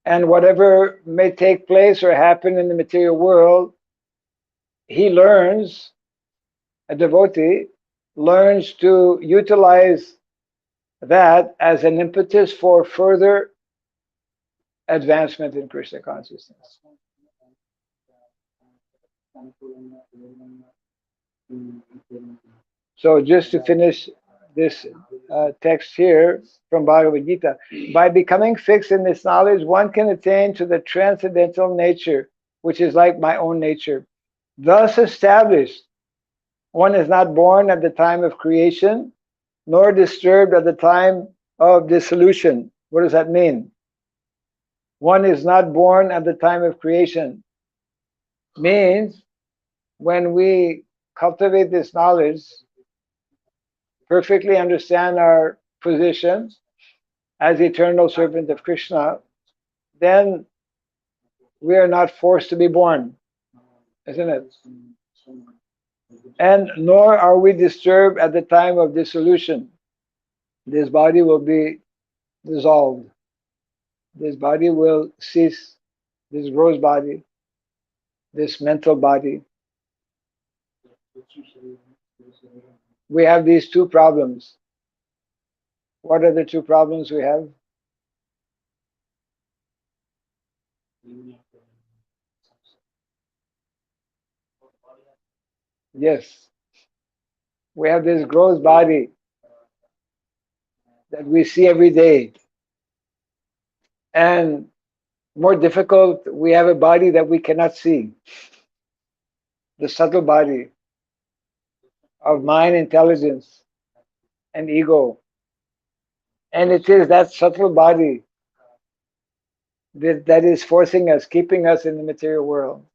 And whatever may take place or happen in the material world, he learns, a devotee learns to utilize that as an impetus for further advancement in Krishna consciousness. So just to finish this text here from Bhagavad Gita, by becoming fixed in this knowledge, one can attain to the transcendental nature, which is like my own nature. Thus established, one is not born at the time of creation, nor disturbed at the time of dissolution. What does that mean? One is not born at the time of creation. Means when we cultivate this knowledge, perfectly understand our position as eternal servant of Krishna, then we are not forced to be born, isn't it? And nor are we disturbed at the time of dissolution. This body will be dissolved. This body will cease, this gross body, this mental body. We have these two problems. What are the two problems we have? Yes. We have this gross body that we see every day. And more difficult, we have a body that we cannot see. The subtle body of mind, intelligence, and ego. And it is that subtle body that is forcing us, keeping us in the material world.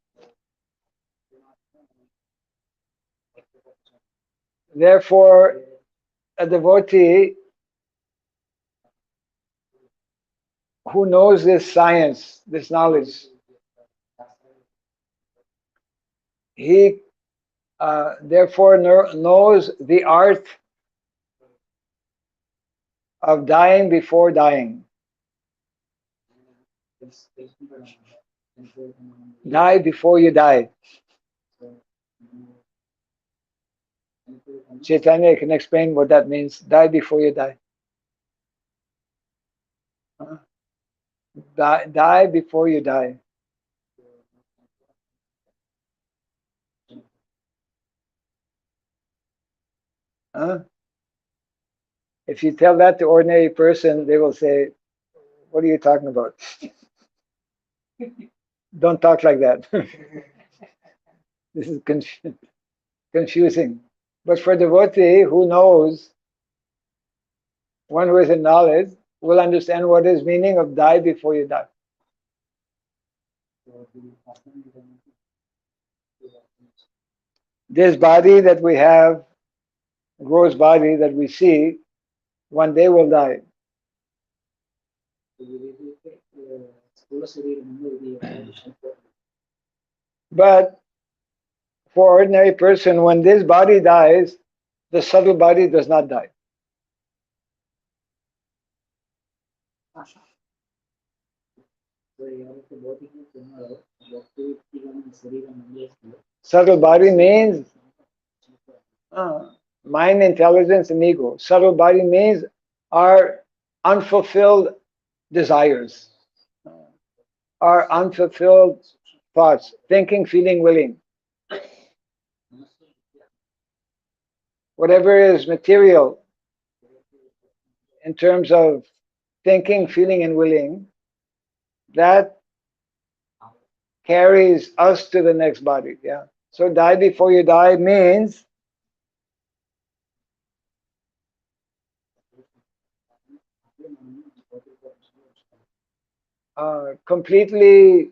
Therefore, a devotee who knows this science, this knowledge, he therefore knows the art of dying before dying. Die before you die. Chaitanya can explain what that means. Die before you die. Die before you die. If you tell that to ordinary person, they will say, "What are you talking about? Don't talk like that." This is confusing. But for devotee who knows, one who is in knowledge, will understand what is meaning of die before you die. This body that we have, gross body that we see, one day will die. But for ordinary person, when this body dies, the subtle body does not die. Subtle body means mind, intelligence, and ego. Subtle body means our unfulfilled desires, our unfulfilled thoughts, thinking, feeling, willing. Whatever is material in terms of thinking, feeling, and willing, that carries us to the next body. Yeah. So die before you die means completely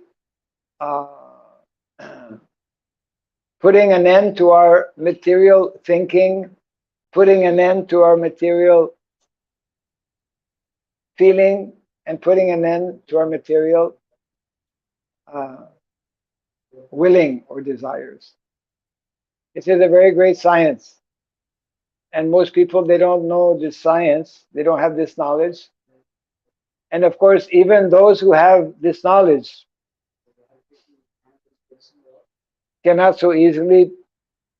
putting an end to our material thinking, putting an end to our material feeling, and putting an end to our material willing or desires. It is a very great science. And most people, they don't know this science. They don't have this knowledge. And of course, even those who have this knowledge cannot so easily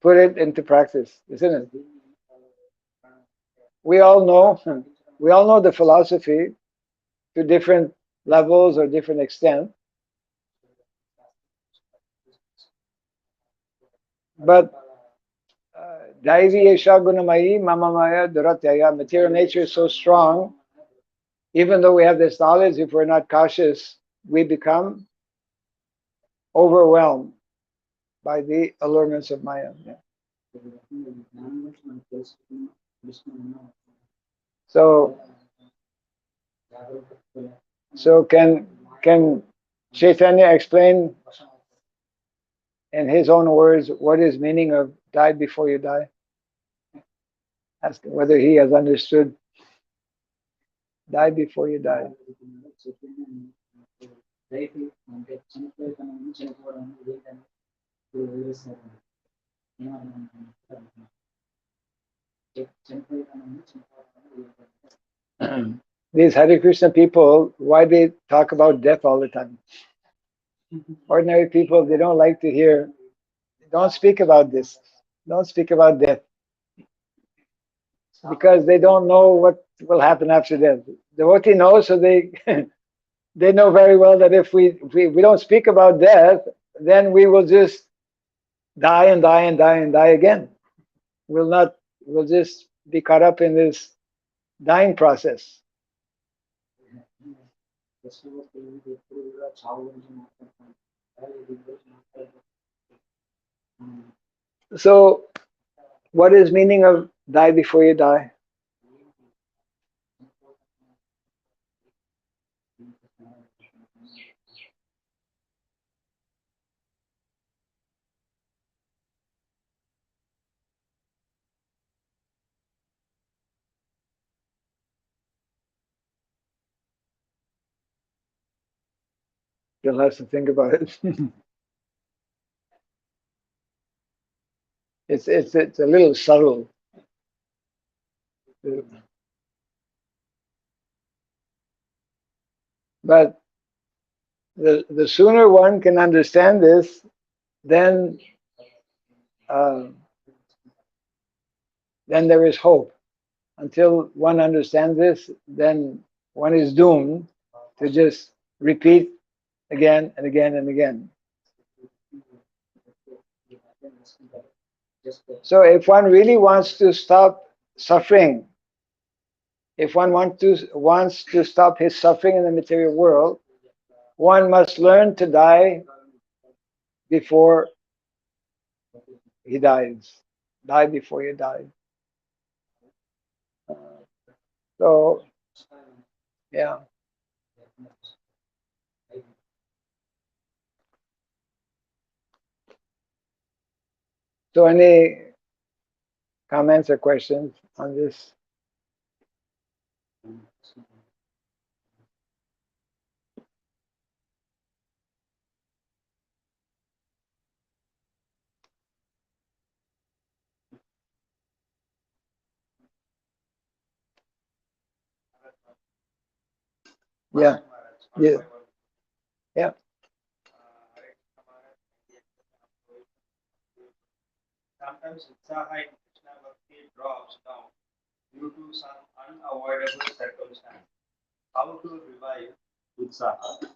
put it into practice, isn't it? We all know the philosophy to different levels or different extent. But Daivi Yesha Gunamayi Mama Maya Duratyaya, material nature is so strong, even though we have this knowledge, if we're not cautious, we become overwhelmed by the allurements of Maya. Yeah. So can Chaitanya explain in his own words what is meaning of die before you die? Ask him whether he has understood die before you die. These Hare Krishna people, why they talk about death all the time? Ordinary people, they don't like to hear, don't speak about this. Don't speak about death. Because they don't know what will happen after death. Devotee knows, so they they know very well that if we don't speak about death, then we will just die and die and die and die again. We'll just be caught up in this dying process. So, what is meaning of die before you die? You'll have to think about it. It's a little subtle. But the sooner one can understand this, then there is hope. Until one understands this, then one is doomed to just repeat again and again and again. So if one really wants to stop suffering, if one wants to stop his suffering in the material world, one must learn to die before he dies. Die before you die. So, yeah. So any comments or questions on this? Yeah. Yeah. Yeah. Sometimes Utsaha in Krishna Bhakti drops down due to some unavoidable circumstance. How to revive Utsaha?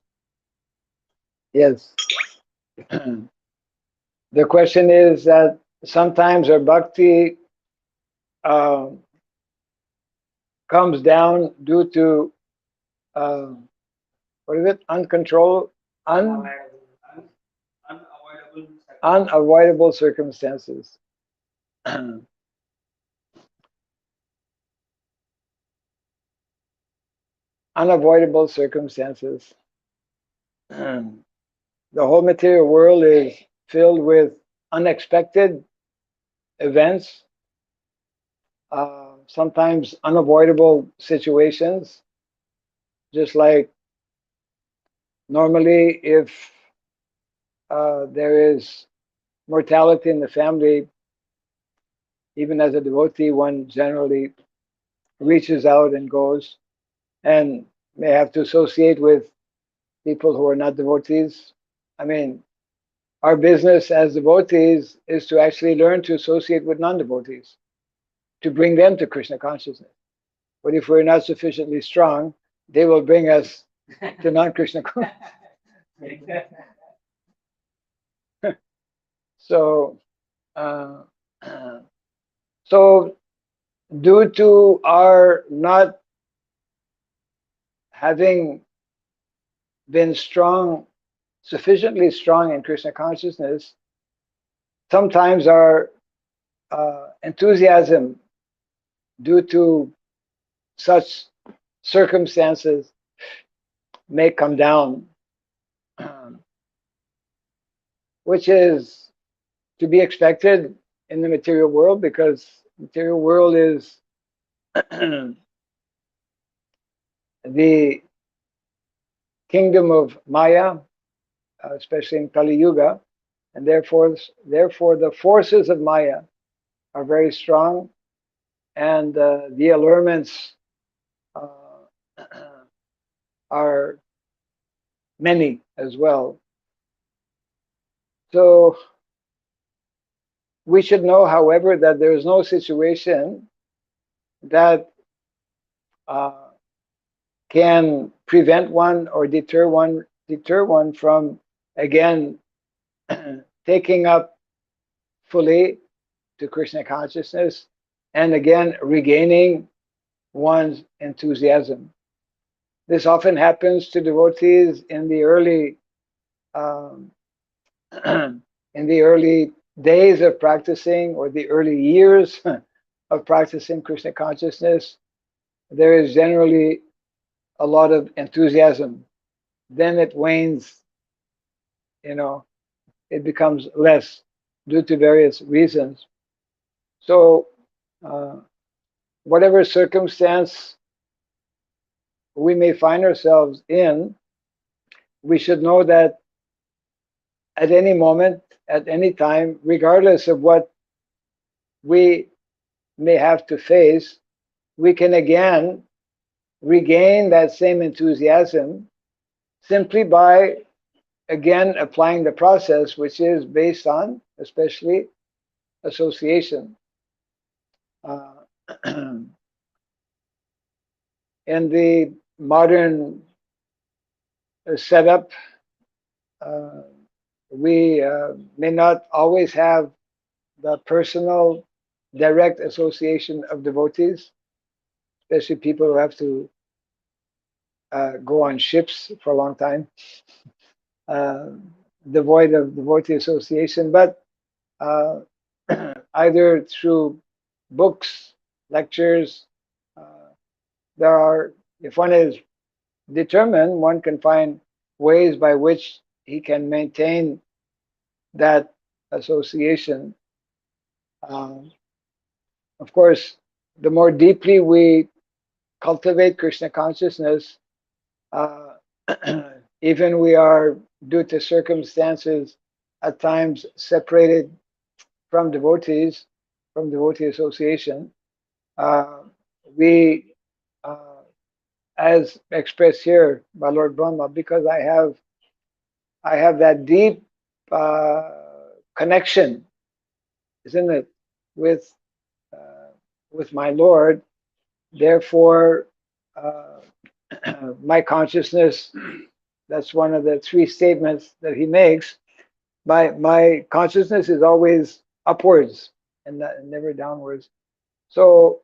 Yes. The question is that sometimes our bhakti um, comes down due to uh, what is it? Un- Unavoidable circumstance. Unavoidable circumstances. Unavoidable circumstances. The whole material world is filled with unexpected events, sometimes unavoidable situations. Just like normally, if there is mortality in the family, even as a devotee, one generally reaches out and goes and may have to associate with people who are not devotees. I mean, our business as devotees is to actually learn to associate with non-devotees, to bring them to Krishna consciousness. But if we're not sufficiently strong, they will bring us to non-Krishna consciousness. So, uh, so due to our not having been strong, sufficiently strong in Krishna consciousness, sometimes our enthusiasm due to such circumstances may come down, which is to be expected in the material world, because material world is the kingdom of Maya, especially in Kali Yuga, and therefore the forces of Maya are very strong, and the allurements uh, are many as well. So we should know, however, that there is no situation that uh, can prevent one or deter one from again taking up fully to Krishna consciousness and again regaining one's enthusiasm. This often happens to devotees in the early um, in the early days of practicing, or the early years of practicing Krishna consciousness. There is generally a lot of enthusiasm. Then it wanes, you know, it becomes less due to various reasons. So, uh, whatever circumstance we may find ourselves in, we should know that at any moment, at any time, regardless of what we may have to face, we can again regain that same enthusiasm simply by again applying the process, which is based on especially association. Uh, in the modern setup, uh, we may not always have the personal direct association of devotees, especially people who have to go on ships for a long time, uh, devoid of devotee association, but uh, either through books, lectures, uh, there are, if one is determined, one can find ways by which he can maintain that association. Um, of course, the more deeply we cultivate Krishna consciousness, uh, even we are, due to circumstances, at times separated from devotees, from devotee association, uh, we as expressed here by Lord Brahma, because I have that deep connection, isn't it, with my Lord. Therefore, my consciousness, that's one of the three statements that he makes. My consciousness is always upwards and never downwards. So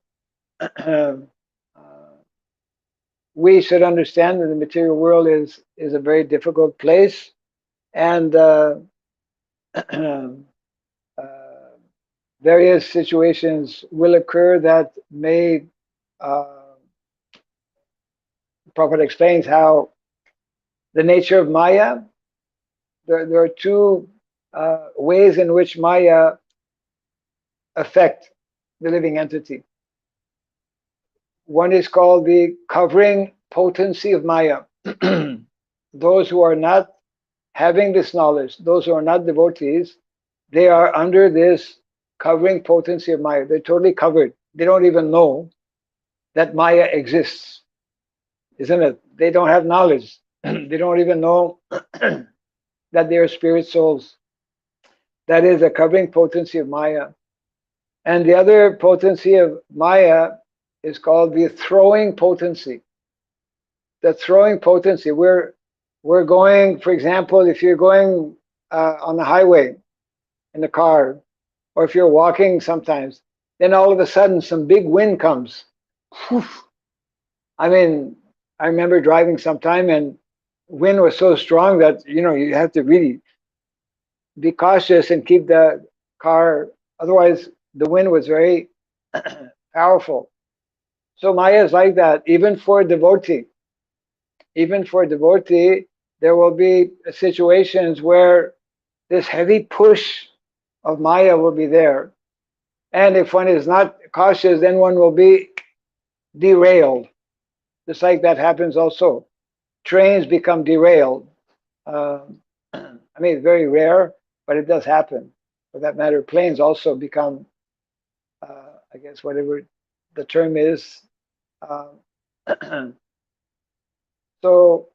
we should understand that the material world is a very difficult place, and various situations will occur that may. Prabhupada explains how the nature of Maya. There are two ways in which Maya affect the living entity. One is called the covering potency of Maya. Those who are not having this knowledge, those who are not devotees, they are under this covering potency of Maya. They're totally covered. They don't even know that Maya exists, isn't it? They don't have knowledge. They don't even know that they are spirit souls. That is a covering potency of Maya. And the other potency of Maya is called the throwing potency. The throwing potency. We're going, for example, if you're going on the highway in the car, or if you're walking sometimes, then all of a sudden some big wind comes. Whew. I mean, I remember driving sometime and wind was so strong that you have to really be cautious and keep the car. Otherwise, the wind was very powerful. So Maya is like that. Even for a devotee, there will be situations where this heavy push of Maya will be there. And if one is not cautious, then one will be derailed. Just like that happens also. Trains become derailed. I mean, it's very rare, but it does happen. For that matter, planes also become, I guess, whatever the term is. So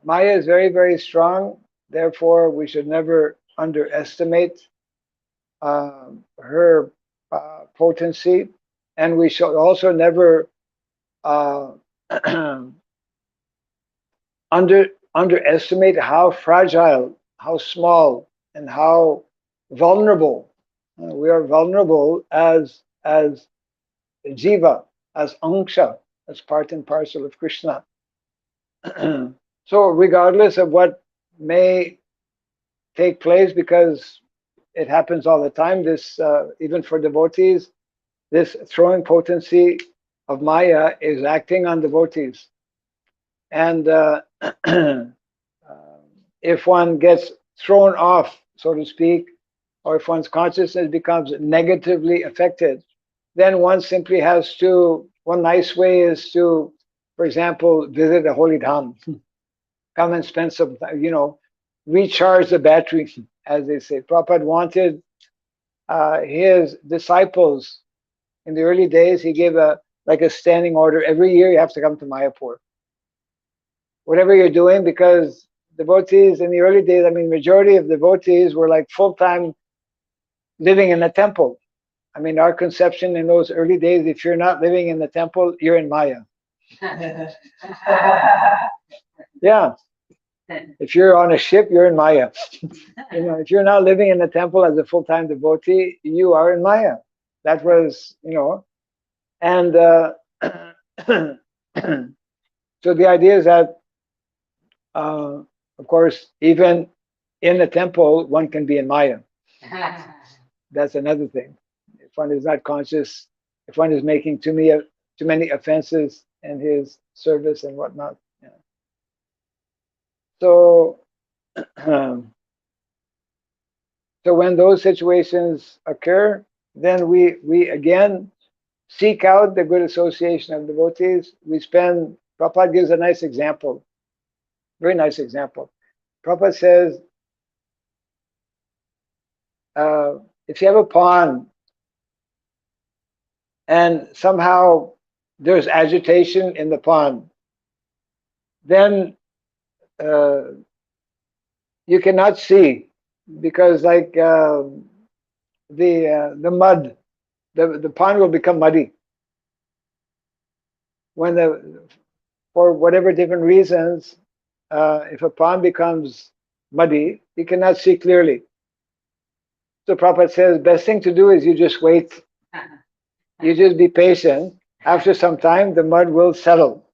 Maya is very, very strong. Therefore, we should never underestimate her potency, and we should also never underestimate how fragile, how small, and how vulnerable we are. Vulnerable as jiva, as anksha, as part and parcel of Krishna. So regardless of what may take place, because it happens all the time, this even for devotees, this throwing potency of Maya is acting on devotees. And if one gets thrown off, so to speak, or if one's consciousness becomes negatively affected, then one simply has to, one nice way is to, for example, visit a holy dham. Come and spend some time, recharge the battery, as they say. Prabhupada wanted his disciples in the early days, he gave a standing order. Every year you have to come to Mayapur. Whatever you're doing, because devotees in the early days, I mean, majority of devotees were like full-time living in the temple. I mean, our conception in those early days, if you're not living in the temple, you're in Maya. Yeah. If you're on a ship, you're in Maya. If you're not living in the temple as a full-time devotee, you are in Maya. That was, and so the idea is that, of course, even in the temple, one can be in Maya. That's another thing. If one is not conscious, if one is making too many offenses in his service and whatnot. Yeah. So, so when those situations occur, then we again seek out the good association of devotees. Prabhupada gives a nice example, very nice example. Prabhupada says, if you have a pond and somehow there's agitation in the pond, then you cannot see, because like the mud, the pond will become muddy when for whatever different reasons. If a pond becomes muddy, you cannot see clearly. So Prabhupada says, best thing to do is you just wait. You just be patient. After some time, the mud will settle.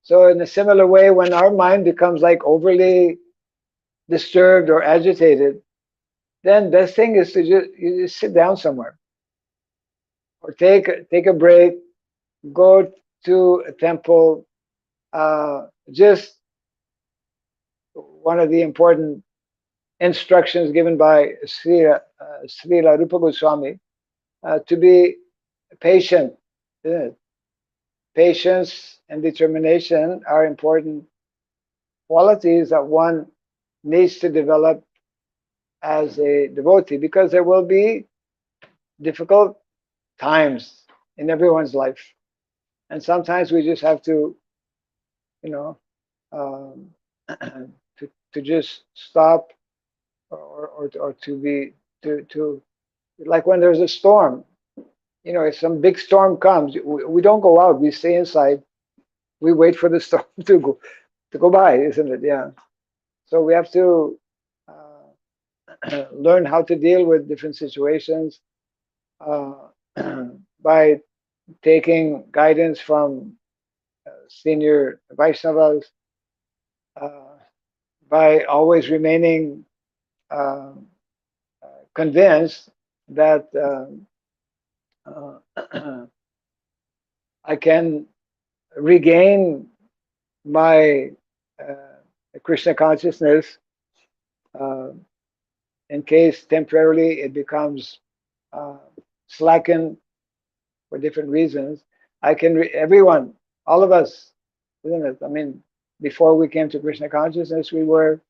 So in a similar way, when our mind becomes like overly disturbed or agitated, then best thing is to you just sit down somewhere, or take a break, go to a temple. Just one of the important instructions given by Srila Rupa Goswami, to be patient. Patience and determination are important qualities that one needs to develop as a devotee, because there will be difficult times in everyone's life, and sometimes we just have to, um, to just stop, or to be to like when there's a storm. If some big storm comes, we don't go out. We stay inside. We wait for the storm to go by, isn't it? Yeah. So we have to learn how to deal with different situations uh, by taking guidance from senior Vaishnavas, by always remaining uh, convinced that I can regain my Krishna consciousness, in case temporarily it becomes slackened for different reasons. I can, everyone, all of us, isn't it? I mean, before we came to Krishna consciousness, we were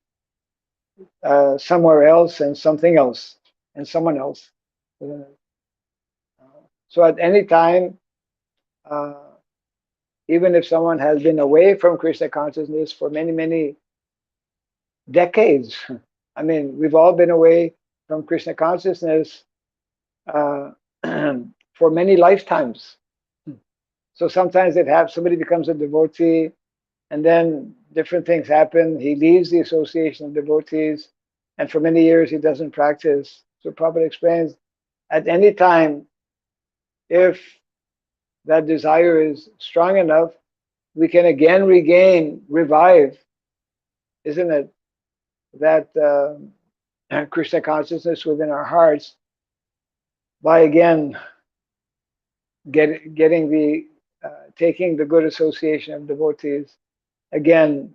somewhere else and something else and someone else. Isn't it? So at any time, uh, even if someone has been away from Krishna consciousness for many, many decades, I mean, we've all been away from Krishna consciousness uh, for many lifetimes. So sometimes somebody becomes a devotee, and then different things happen. He leaves the association of devotees, and for many years he doesn't practice. So Prabhupada explains, at any time, if that desire is strong enough, we can again revive, isn't it, that Krishna consciousness within our hearts, by again taking the good association of devotees, again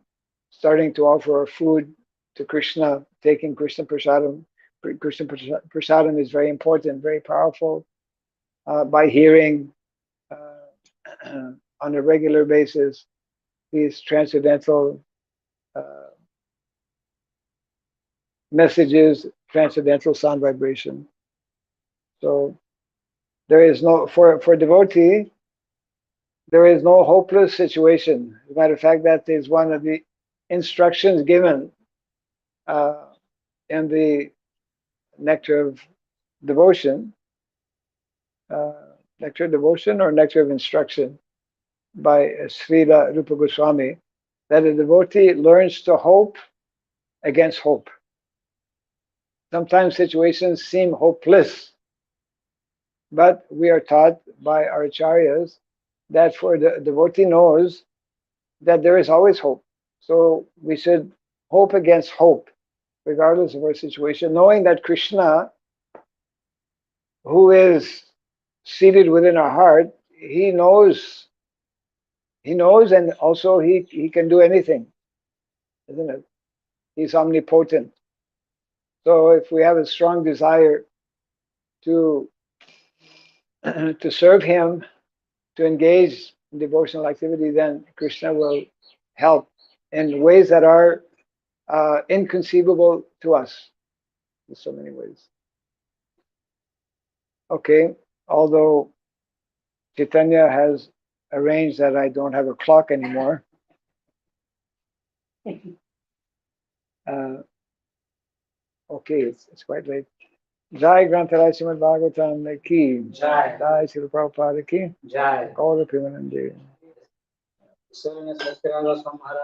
starting to offer our food to Krishna, taking Krishna prasadam. Krishna prasadam is very important, very powerful. By hearing on a regular basis these transcendental messages, transcendental sound vibration. So there is no, for devotee, there is no hopeless situation. As a matter of fact, that is one of the instructions given in the Nectar of Devotion, Nectar of Devotion or Nectar of Instruction by Srila Rupa Goswami, that a devotee learns to hope against hope. Sometimes situations seem hopeless, but we are taught by our acharyas that for the devotee knows that there is always hope. So we should hope against hope, regardless of our situation, knowing that Krishna, who is seated within our heart, he knows, and also he can do anything, isn't it? He's omnipotent. So if we have a strong desire to to serve him, to engage in devotional activity, then Krishna will help in ways that are inconceivable to us in so many ways. Okay, although Chaitanya has arranged that I don't have a clock anymore. Okay, it's quite late. Jai Granthara Srimad Bhagavatam ki. Jai. Jai Srila Prabhupada ki. Jai. Gaura Premanande. Srimad Satyananda Samhara